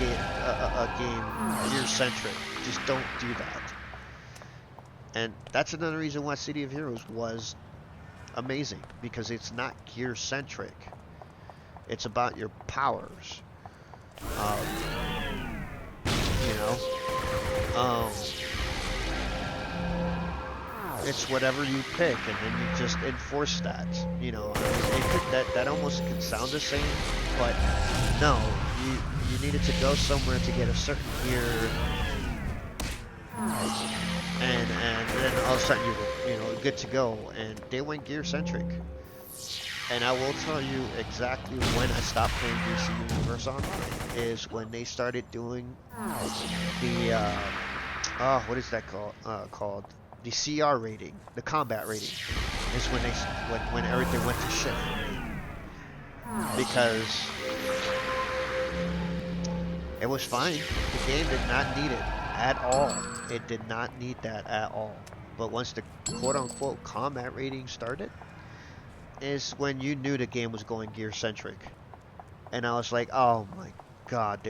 game gear centric. Just don't do that. And that's another reason why City of Heroes was amazing, because it's not gear centric. It's about your powers. You know, it's whatever you pick, and then you just enforce that. You know, that almost could sound the same, but no, you needed to go somewhere to get a certain gear, and then all of a sudden you were good to go, and they went gear centric. And I will tell you exactly when I stopped playing DC Universe Online is when they started doing the what is that called? The CR rating, the combat rating, is when everything went to shit for me, because it was fine. The game did not need it at all. It did not need that at all. But once the quote-unquote combat rating started, is when you knew the game was going gear centric, and I was like, oh my god,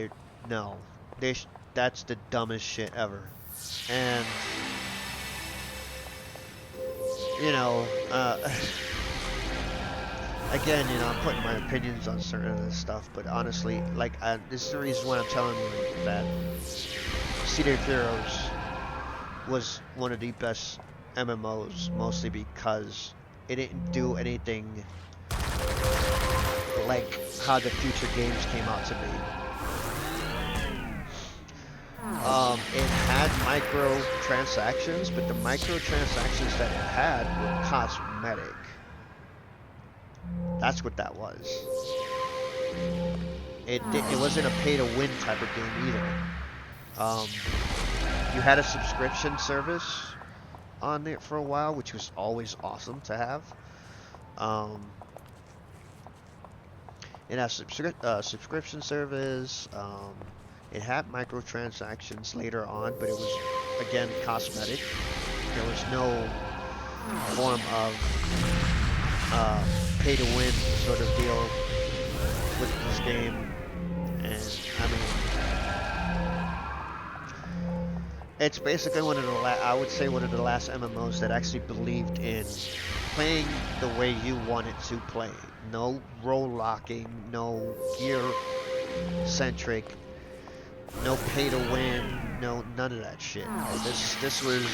that's the dumbest shit ever. And you know, again, you know, I'm putting my opinions on certain of this stuff, but honestly, like, this is the reason why I'm telling you that City of Heroes was one of the best MMOs, mostly because it didn't do anything like how the future games came out to be. It had microtransactions, but the microtransactions that it had were cosmetic. That's what that was. It wasn't a pay-to-win type of game either. You had a subscription service on it for a while, which was always awesome to have. It has subscription service. It had microtransactions later on, but it was, again, cosmetic. There was no form of pay-to-win sort of deal with this game. And, I mean, it's basically one of the I would say one of the last MMOs that actually believed in playing the way you wanted to play. No role locking, no gear centric, no pay to win, no none of that shit. This was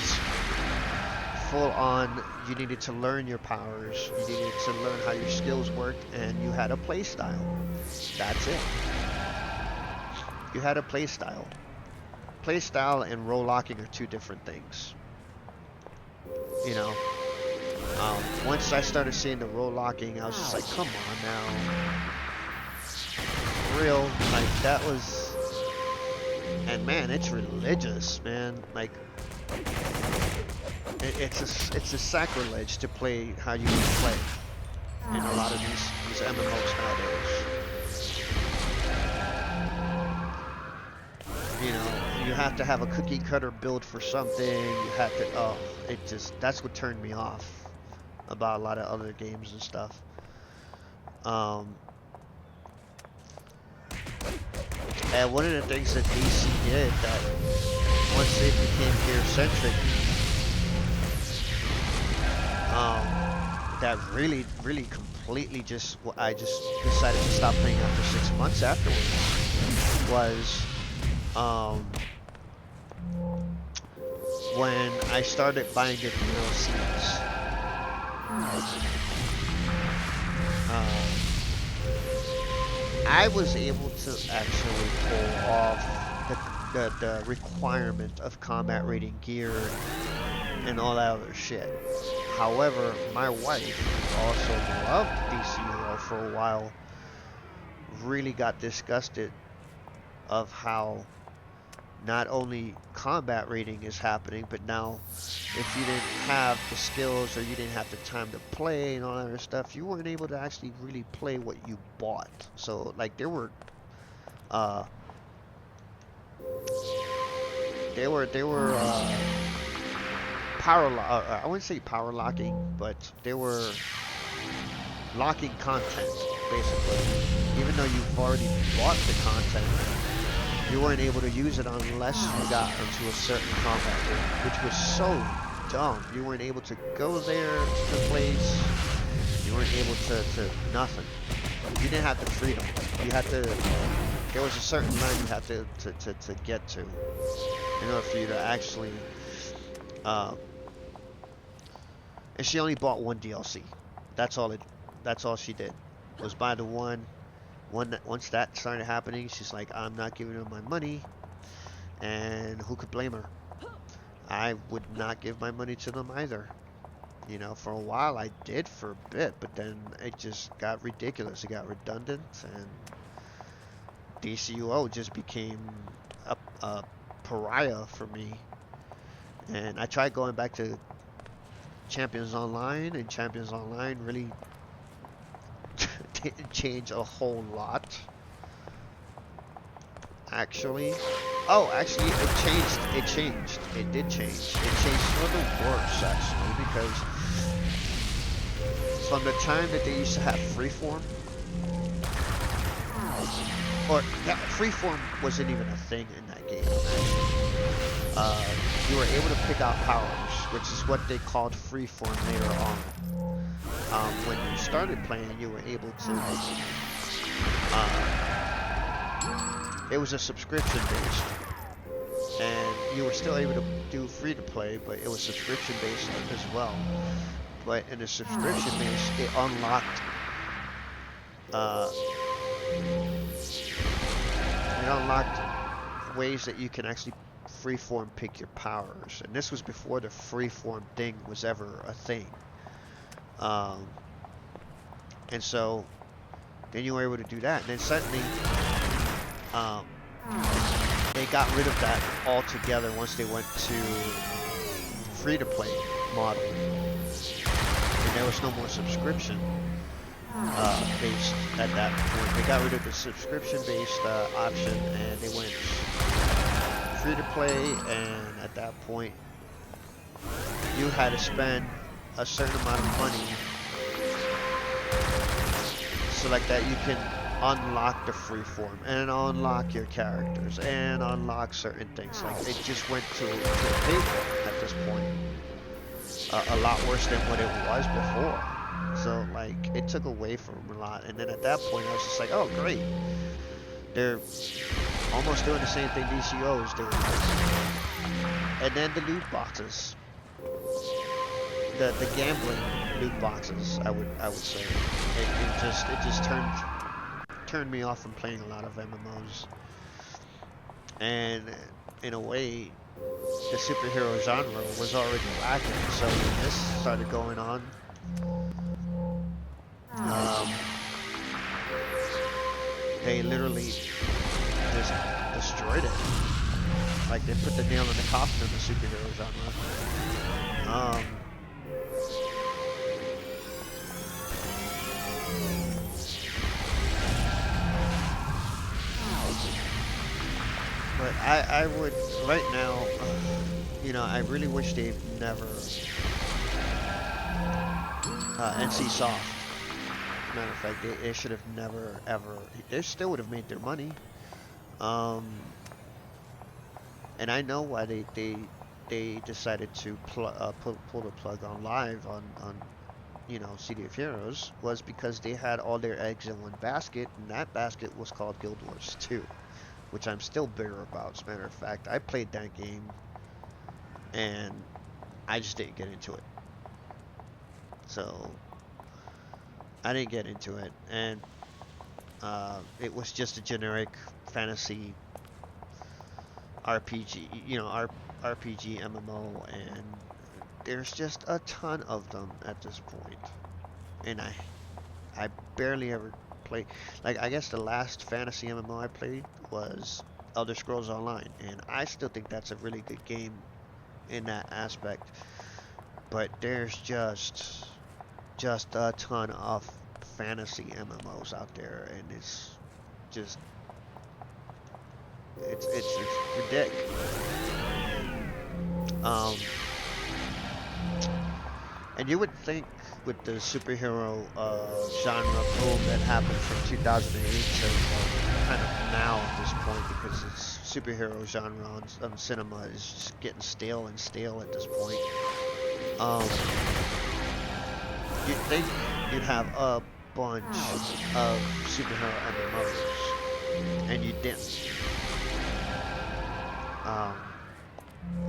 full on. You needed to learn your powers, you needed to learn how your skills worked, and you had a play style. That's it. You had a play style. Play style and role locking are two different things. You know, once I started seeing the role locking, I was just like, come on now. real. Like, that was... And man, it's religious, man. Like, it's a sacrilege to play how you would play in a lot of these MMOs nowadays. You know, you have to have a cookie cutter build for something. You have to, oh, that's what turned me off about a lot of other games and stuff. And one of the things that DC did, that once they became gear-centric, that really completely just, I just decided to stop playing after 6 months afterwards, was when I started buying the DLCs. I was able to actually pull off the requirement of combat rating gear and all that other shit. However, my wife, who also loved DCUO for a while, really got disgusted of how not only combat rating is happening, but now if you didn't have the skills or you didn't have the time to play and all that other stuff, you weren't able to actually really play what you bought. So like there were I wouldn't say power locking, but they were locking content basically. Even though you've already bought the content, you weren't able to use it unless you got into a certain combat rate, which was so dumb. You weren't able to go there to the place. You weren't able to nothing. You didn't have the freedom. You had to. There was a certain line you had to get to in order for you to actually. And she only bought one DLC. That's all she did. Was buy the one. Once that started happening, she's like, I'm not giving her my money, and who could blame her? I would not give my money to them either. You know, for a while I did for a bit, but then it just got ridiculous. It got redundant, and DCUO just became a pariah for me. And I tried going back to Champions Online, and Champions Online really didn't change a whole lot. Actually, actually it changed. It did change. It changed for the worse, actually, because from the time that they used to have freeform, or that freeform wasn't even a thing in that game, actually. You were able to pick out powers, which is what they called freeform later on. When you started playing, you were able to, it was a subscription based, and you were still able to do free to play, but it was subscription based as well. But in a subscription based, it unlocked, ways that you can actually freeform pick your powers, and this was before the freeform thing was ever a thing. And so then you were able to do that, and then suddenly they got rid of that altogether once they went to free-to-play model, and there was no more subscription based at that point. They got rid of the subscription based option, and they went free-to-play, and at that point you had to spend a certain amount of money so like that you can unlock the freeform and unlock your characters and unlock certain things. Like, it just went to the table at this point, a lot worse than what it was before. So like, it took away from a lot, and then at that point I was just like, oh great, they're almost doing the same thing DCO is doing. And then the loot boxes, the gambling loot boxes, I would say, it just turned me off from playing a lot of MMOs. And in a way, the superhero genre was already lacking, so when this started going on, They literally just destroyed it. Like, they put the nail in the coffin of the superhero genre. But I would, right now, you know, I really wish they'd never, NC Soft. Matter of fact, they should have never, ever, they still would have made their money. And I know why they decided to pull the plug on live on you know, City of Heroes, was because they had all their eggs in one basket, and that basket was called Guild Wars 2, which I'm still bitter about. As a matter of fact, I played that game, and I just didn't get into it. So, I didn't get into it, and it was just a generic fantasy RPG, you know, RPG MMO, and there's just a ton of them at this point. And I barely ever played. Like, I guess the last fantasy MMO I played was Elder Scrolls Online, and I still think that's a really good game in that aspect. But there's just a ton of fantasy MMOs out there, and it's just it's ridiculous. And you would think with the superhero genre boom that happened from 2008 to kind of now at this point, because it's superhero genre on cinema is just getting stale and stale at this point. You'd think you'd have a bunch of superhero MMOs, and you didn't.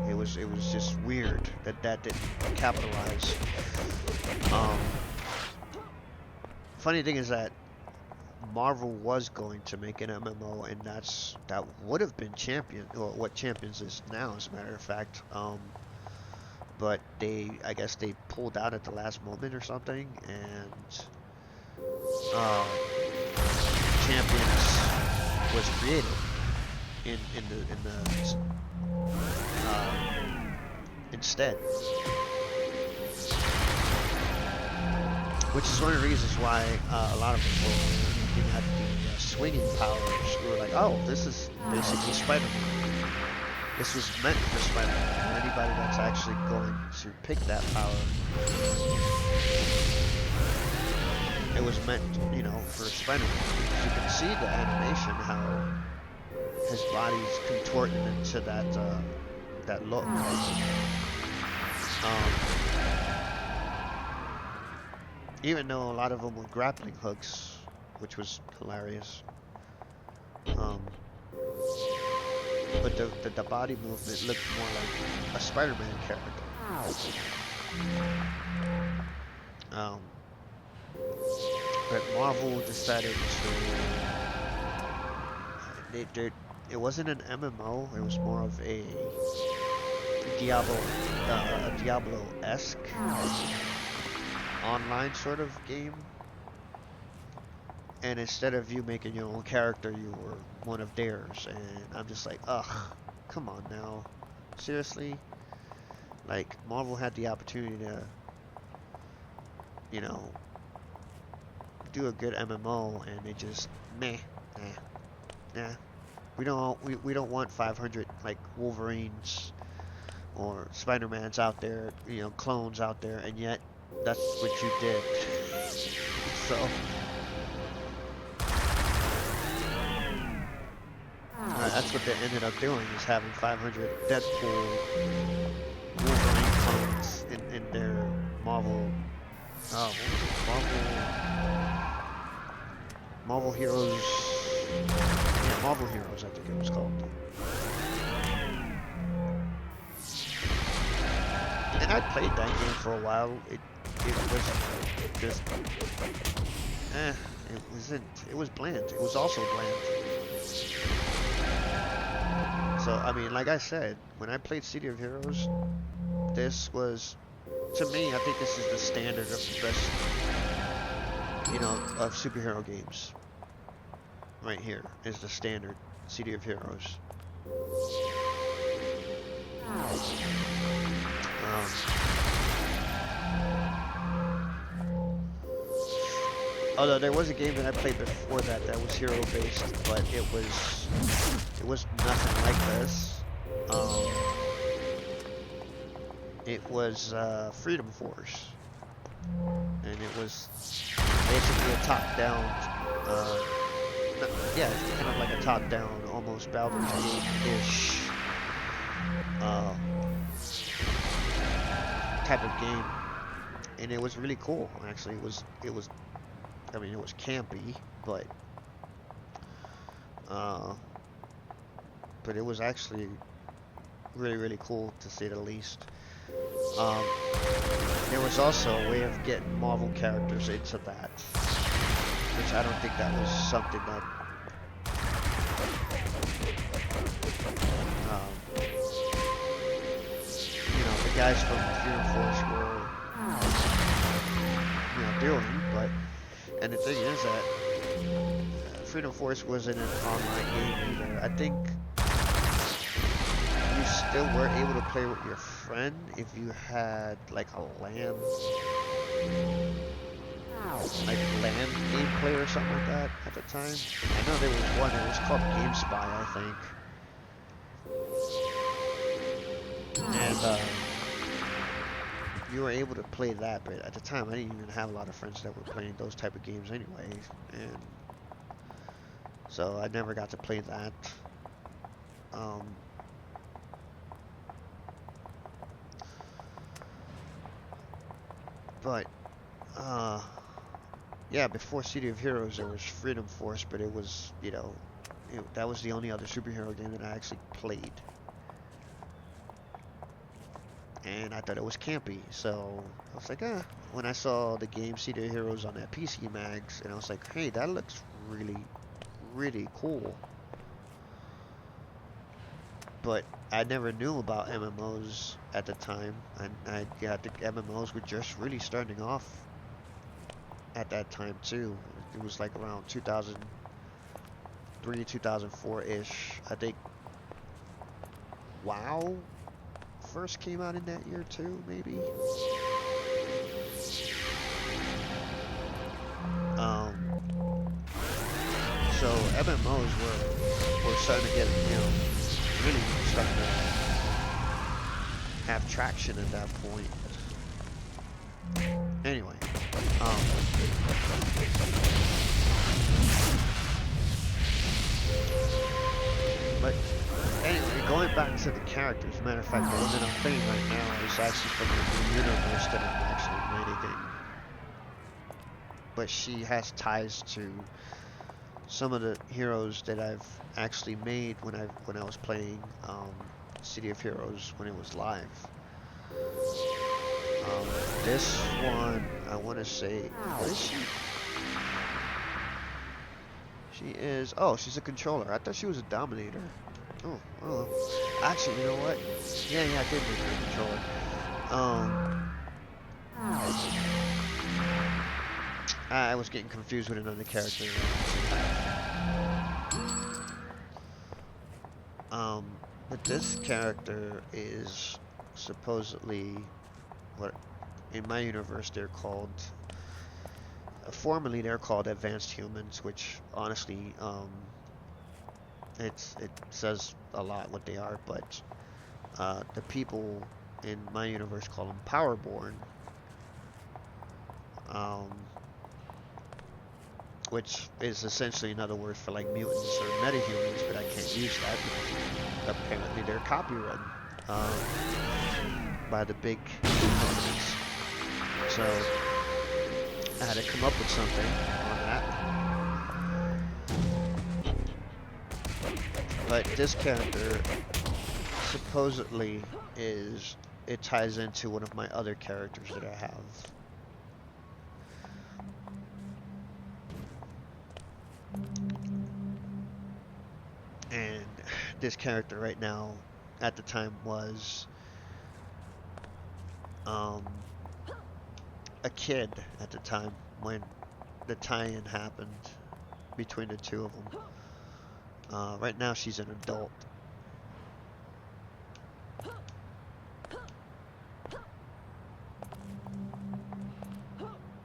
It was just weird that didn't capitalize. Funny thing is that Marvel was going to make an MMO, and that would have been Champion, or what Champions is now, as a matter of fact. But I guess they pulled out at the last moment or something, and Champions was created in the instead, which is one of the reasons why a lot of people were looking at the swinging powers. We were like, oh, this is basically Spider-Man. This was meant for Spider-Man. Anybody that's actually going to pick that power, it was meant, you know, for Spider-Man. You can see the animation, how his body's contorting into that look. Even though a lot of them were grappling hooks, which was hilarious. But the body movement looked more like a Spider-Man character. But Marvel decided to. It wasn't an MMO. It was more of a Diablo-esque online sort of game. And instead of you making your own character, you were one of theirs. And I'm just like, ugh, come on now. Seriously? Like, Marvel had the opportunity to, you know, do a good MMO, and they just, nah. We don't want 500, like, Wolverines or Spider-Mans out there, you know, clones out there, and yet that's what you did. So that's what they ended up doing, is having 500 Deadpool Wolverine clones in their Marvel, what was it? Marvel Heroes, yeah, Marvel Heroes, I think it was called. And I played that game for a while. It was just, it was bland. It was also bland. So, I mean, like I said, when I played City of Heroes, this was, to me, I think this is the standard of the best, you know, of superhero games. right here is the standard City of Heroes. Although there was a game that I played before that that was hero based, but it was nothing like this. It was Freedom Force, and it was basically a top-down. Yeah, it's kind of like a top-down, almost Baldur's Gate-ish type of game, and it was really cool. Actually, it was. I mean, it was campy, but it was actually really cool to say the least. There was also a way of getting Marvel characters into that, which I don't think that was something that the guys from Freedom Force were doing, but. And the thing is that Freedom Force wasn't an online game either. I think you still were able to play with your friend if you had like a LAN, gameplay or something like that at the time. I know there was one, it was called GameSpy, I think. And you were able to play that, but at the time I didn't even have a lot of friends that were playing those type of games anyway, and so I never got to play that. But yeah, before City of Heroes there was Freedom Force, but it was, that was the only other superhero game that I actually played. And I thought it was campy, so I was like, when I saw the game City of Heroes on that PC Mags, and I was like, hey, that looks really cool. But I never knew about MMOs at the time, and I think MMOs were just really starting off at that time too. It was like around 2003, 2004-ish. I think WoW first came out in that year too, maybe. So MMOs were starting to get, really starting to have traction at that point. Anyway, but anyway, going back to the characters, as a matter of fact, the one that I'm playing right now is actually from the universe that I'm actually managing. But she has ties to some of the heroes that I've actually made when I was playing City of Heroes when it was live. This one, I want to say, what is she? She is, she's a controller. I thought she was a dominator. Oh, actually, you know what? Yeah, I did make her a controller. I was getting confused with another character. But this character is supposedly what, in my universe, they're called. Formerly, they're called advanced humans, which honestly, it says a lot what they are. But the people in my universe call them powerborn. Which is essentially another word for like mutants or metahumans, but I can't use that because apparently they're copyrighted by the big companies. So I had to come up with something on that. But this character supposedly it ties into one of my other characters that I have. And this character right now, at the time, was a kid at the time when the tie-in happened. between the two of them. Right now she's an adult.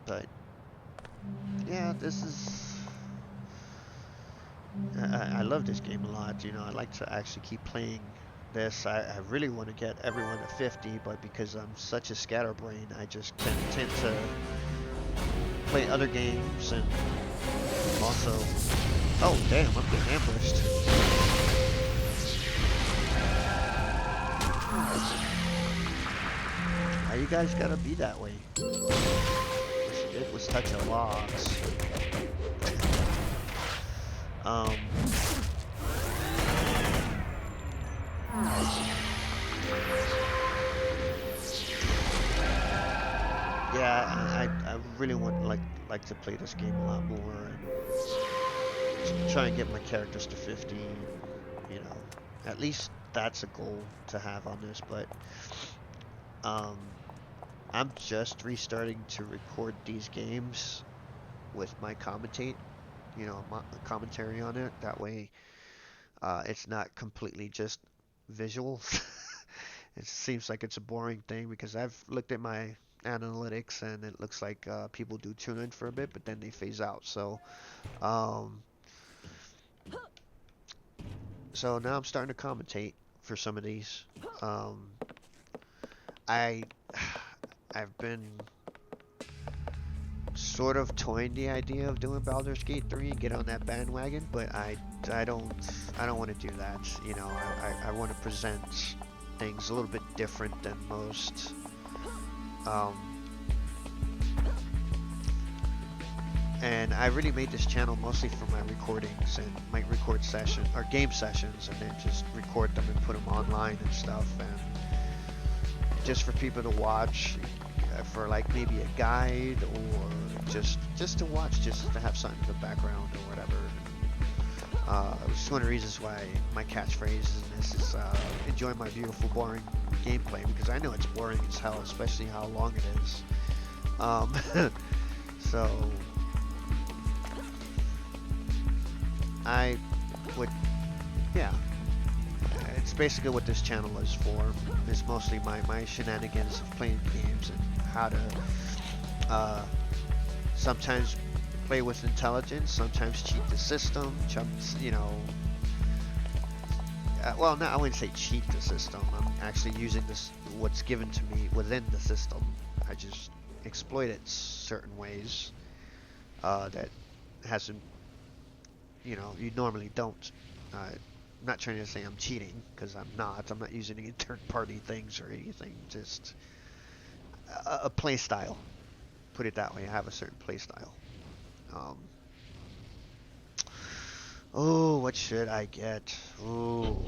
But yeah, this is. I love this game a lot. You know, I like to actually keep playing this. I really want to get everyone to 50, but because I'm such a scatterbrain, I just tend to play other games and also. Oh damn! I'm getting ambushed. Why you guys gotta be that way? What she did was touch the logs. Yeah, I really want like to play this game a lot more and try and get my characters to 50. You know, at least that's a goal to have on this. But um, I'm just restarting to record these games with my commentary on it. That way, it's not completely just visual. It seems like it's a boring thing because I've looked at my analytics and it looks like people do tune in for a bit, but then they phase out. Um, so now I'm starting to commentate for some of these. I I've been sort of toying the idea of doing Baldur's Gate 3 and get on that bandwagon, but I don't want to do that. You know, I want to present things a little bit different than most. And I really made this channel mostly for my recordings and might record session or game sessions and then just record them and put them online and stuff, and just for people to watch for like maybe a guide or just to watch, just to have something in the background or whatever. Which is one of the reasons why my catchphrase in this is enjoy my beautiful boring gameplay, because I know it's boring as hell, especially how long it is. So I would, yeah, it's basically what this channel is for. It's mostly my shenanigans of playing games and how to sometimes play with intelligence, sometimes cheat the system, you know. Well, no, I wouldn't say cheat the system. I'm actually using what's given to me within the system. I just exploit it certain ways that hasn't, you know, you normally don't. I'm not trying to say I'm cheating, because I'm not. I'm not using any third-party things or anything. Just a play style. Put it that way. I have a certain play style. Oh, what should I get? Oh,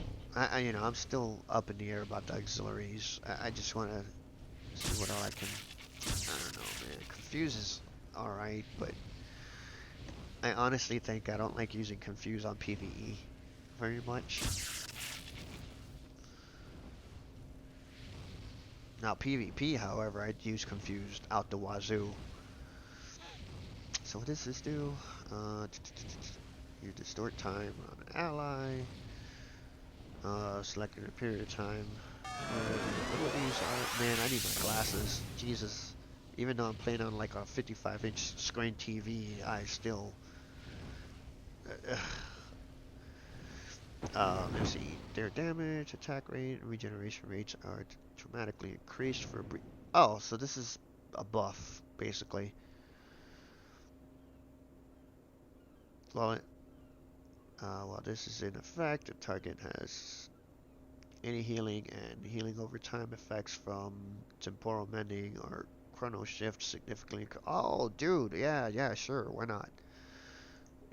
you know, I'm still up in the air about the auxiliaries. I just want to see what all I can. I don't know, man. Confuse is all right, but I honestly think I don't like using Confuse on PvE very much. Now PvP, however, I'd use Confused out the wazoo. So what does this do? You distort time on an ally. Selecting a period of time. What do these are? Man, I need my glasses. Jesus. Even though I'm playing on like a 55-inch screen TV, I still. Let's see. Their damage, attack rate, and regeneration rates are dramatically increased for a brief. Oh, so this is a buff, basically. Well, while this is in effect, the target has any healing and healing over time effects from temporal mending or chrono shift significantly. Oh, dude, yeah, sure, why not?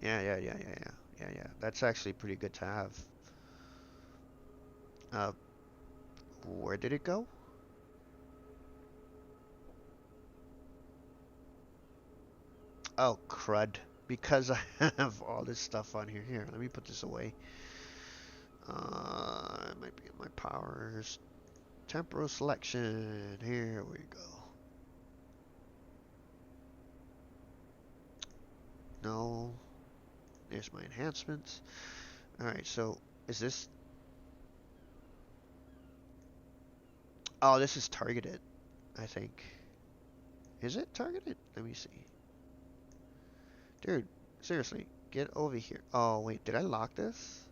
Yeah. That's actually pretty good to have. Where did it go? Oh, crud. Because I have all this stuff on here. Here, let me put this away. It might be in my powers. Temporal selection. Here we go. No. There's my enhancements. Alright, so is this... Oh, this is targeted, I think. Is it targeted? Let me see. Dude, seriously, get over here. Oh, wait, did I lock this?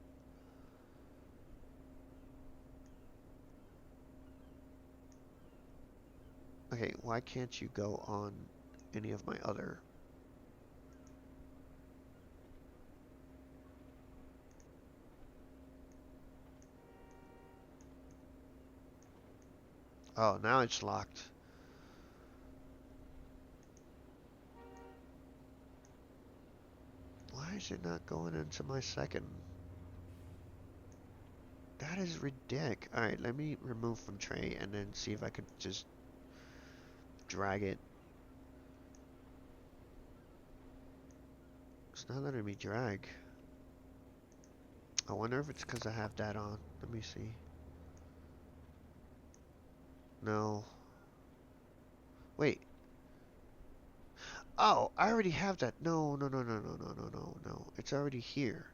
Okay, why can't you go on any of my other... Oh, now it's locked. Why is it not going into my second? That is ridiculous. Alright, let me remove from tray and then see if I could just drag it. It's not letting me drag. I wonder if it's because I have that on. Let me see. No. Wait. Oh, I already have that. No, no, no, no, no, no, no, no, no. It's already here.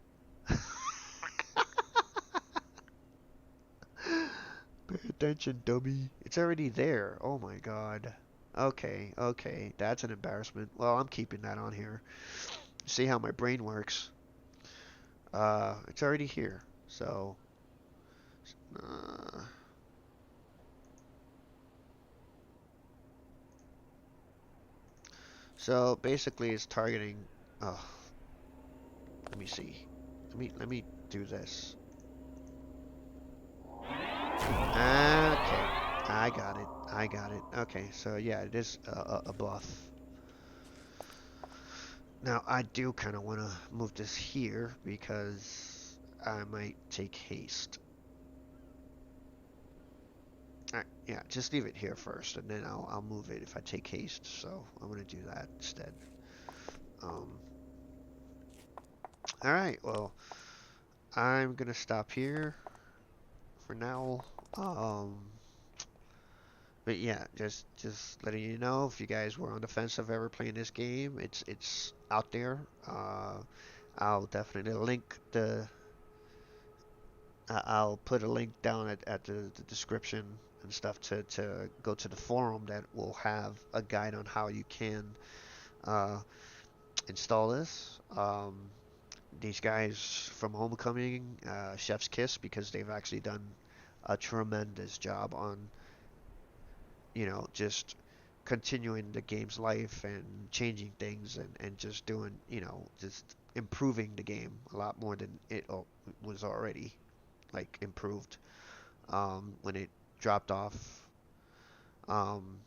Pay attention, dummy. It's already there. Oh my god. Okay, okay. That's an embarrassment. Well, I'm keeping that on here. See how my brain works. It's already here. So, uh, so basically it's targeting, oh, let me see. Let me do this. Okay, I got it. I got it. Okay, so yeah, it is a bluff. Now, I do kind of want to move this here because I might take haste. Yeah, just leave it here first, and then I'll move it if I take haste. So I'm gonna do that instead. Um, all right, well, I'm gonna stop here for now. But yeah, just letting you know if you guys were on the fence of ever playing this game, it's out there. I'll definitely link the. I'll put a link down at the description and stuff to go to the forum that will have a guide on how you can uh, install this. These guys from Homecming, Chef's Kiss, because they've actually done a tremendous job on, just continuing the game's life and changing things and just doing, just improving the game a lot more than it was already, like, improved when it dropped off, um,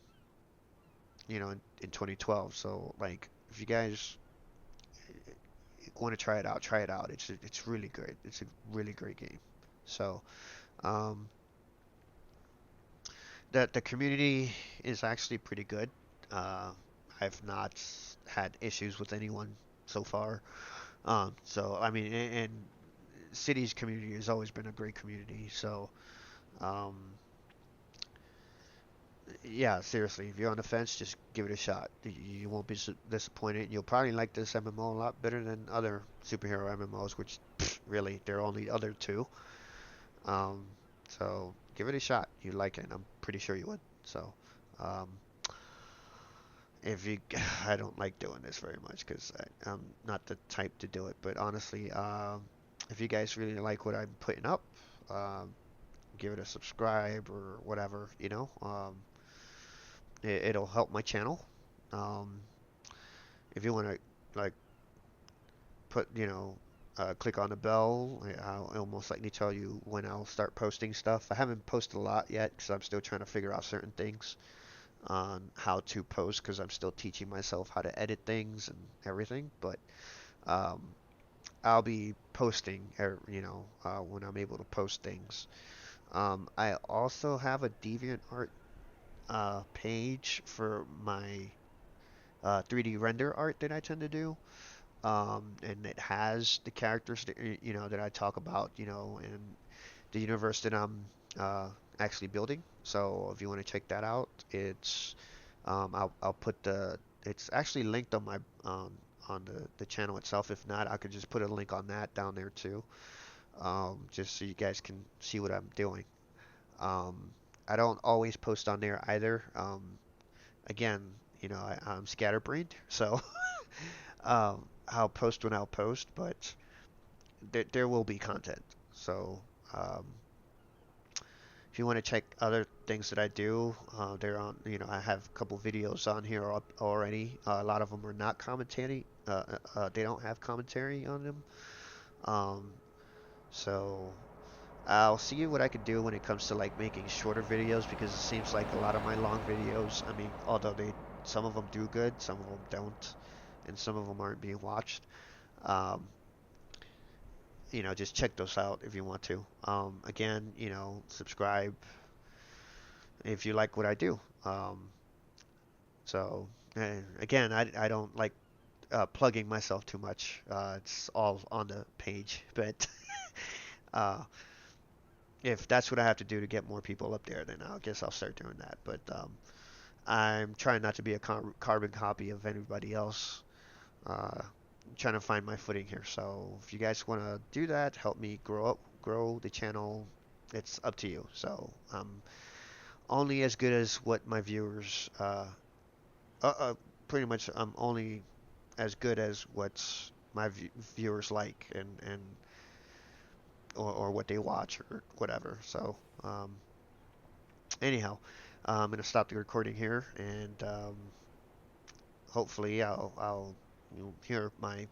in 2012. So, like, if you guys want to try it out, try it out. It's really good. It's a really great game. So, um, the community is actually pretty good. Uh, I've not had issues with anyone so far. So I mean, and City's community has always been a great community. So, um, yeah, seriously, if you're on the fence, just give it a shot. You won't be disappointed. You'll probably like this MMO a lot better than other superhero MMOs, which really there are only other two. Um, so give it a shot. You like it. I'm pretty sure you would. So, um, if you, I don't like doing this very much because I'm not the type to do it. But honestly, if you guys really like what I'm putting up, um, give it a subscribe or whatever. It'll help my channel. Um, if you want to like put, click on the bell, I'll most likely tell you when I'll start posting stuff. I haven't posted a lot yet because I'm still trying to figure out certain things on how to post because I'm still teaching myself how to edit things and everything. But um, I'll be posting, when I'm able to post things. I also have a DeviantArt page for my 3D render art that I tend to do. And it has the characters that that I talk about, and the universe that I'm actually building. So if you want to check that out, it's I'll put it's actually linked on on the channel itself. If not, I could just put a link on that down there too, just so you guys can see what I'm doing. Um, I don't always post on there either. Again, I'm scatterbrained, so I'll post when I'll post, but there will be content. So um, if you want to check other things that I do, they're on. I have a couple videos on here already. A lot of them are not commentary. They don't have commentary on them. Um, so I'll see what I can do when it comes to like making shorter videos because it seems like a lot of my long videos. I mean, although some of them do good, some of them don't, and some of them aren't being watched. Um, just check those out if you want to. Again, subscribe if you like what I do. So, again, I don't like plugging myself too much. It's all on the page, but uh, if that's what I have to do to get more people up there, then I guess I'll start doing that. But I'm trying not to be a carbon copy of anybody else. I'm trying to find my footing here. So if you guys want to do that, help me grow the channel. It's up to you. So I'm only as good as what my viewers. Pretty much, I'm only as good as what my viewers like and or what they watch or whatever. So anyhow, I'm gonna stop the recording here and hopefully I'll hear my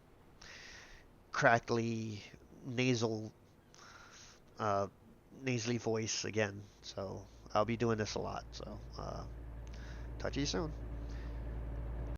crackly nasal uh, nasally voice again. So I'll be doing this a lot. So talk to you soon.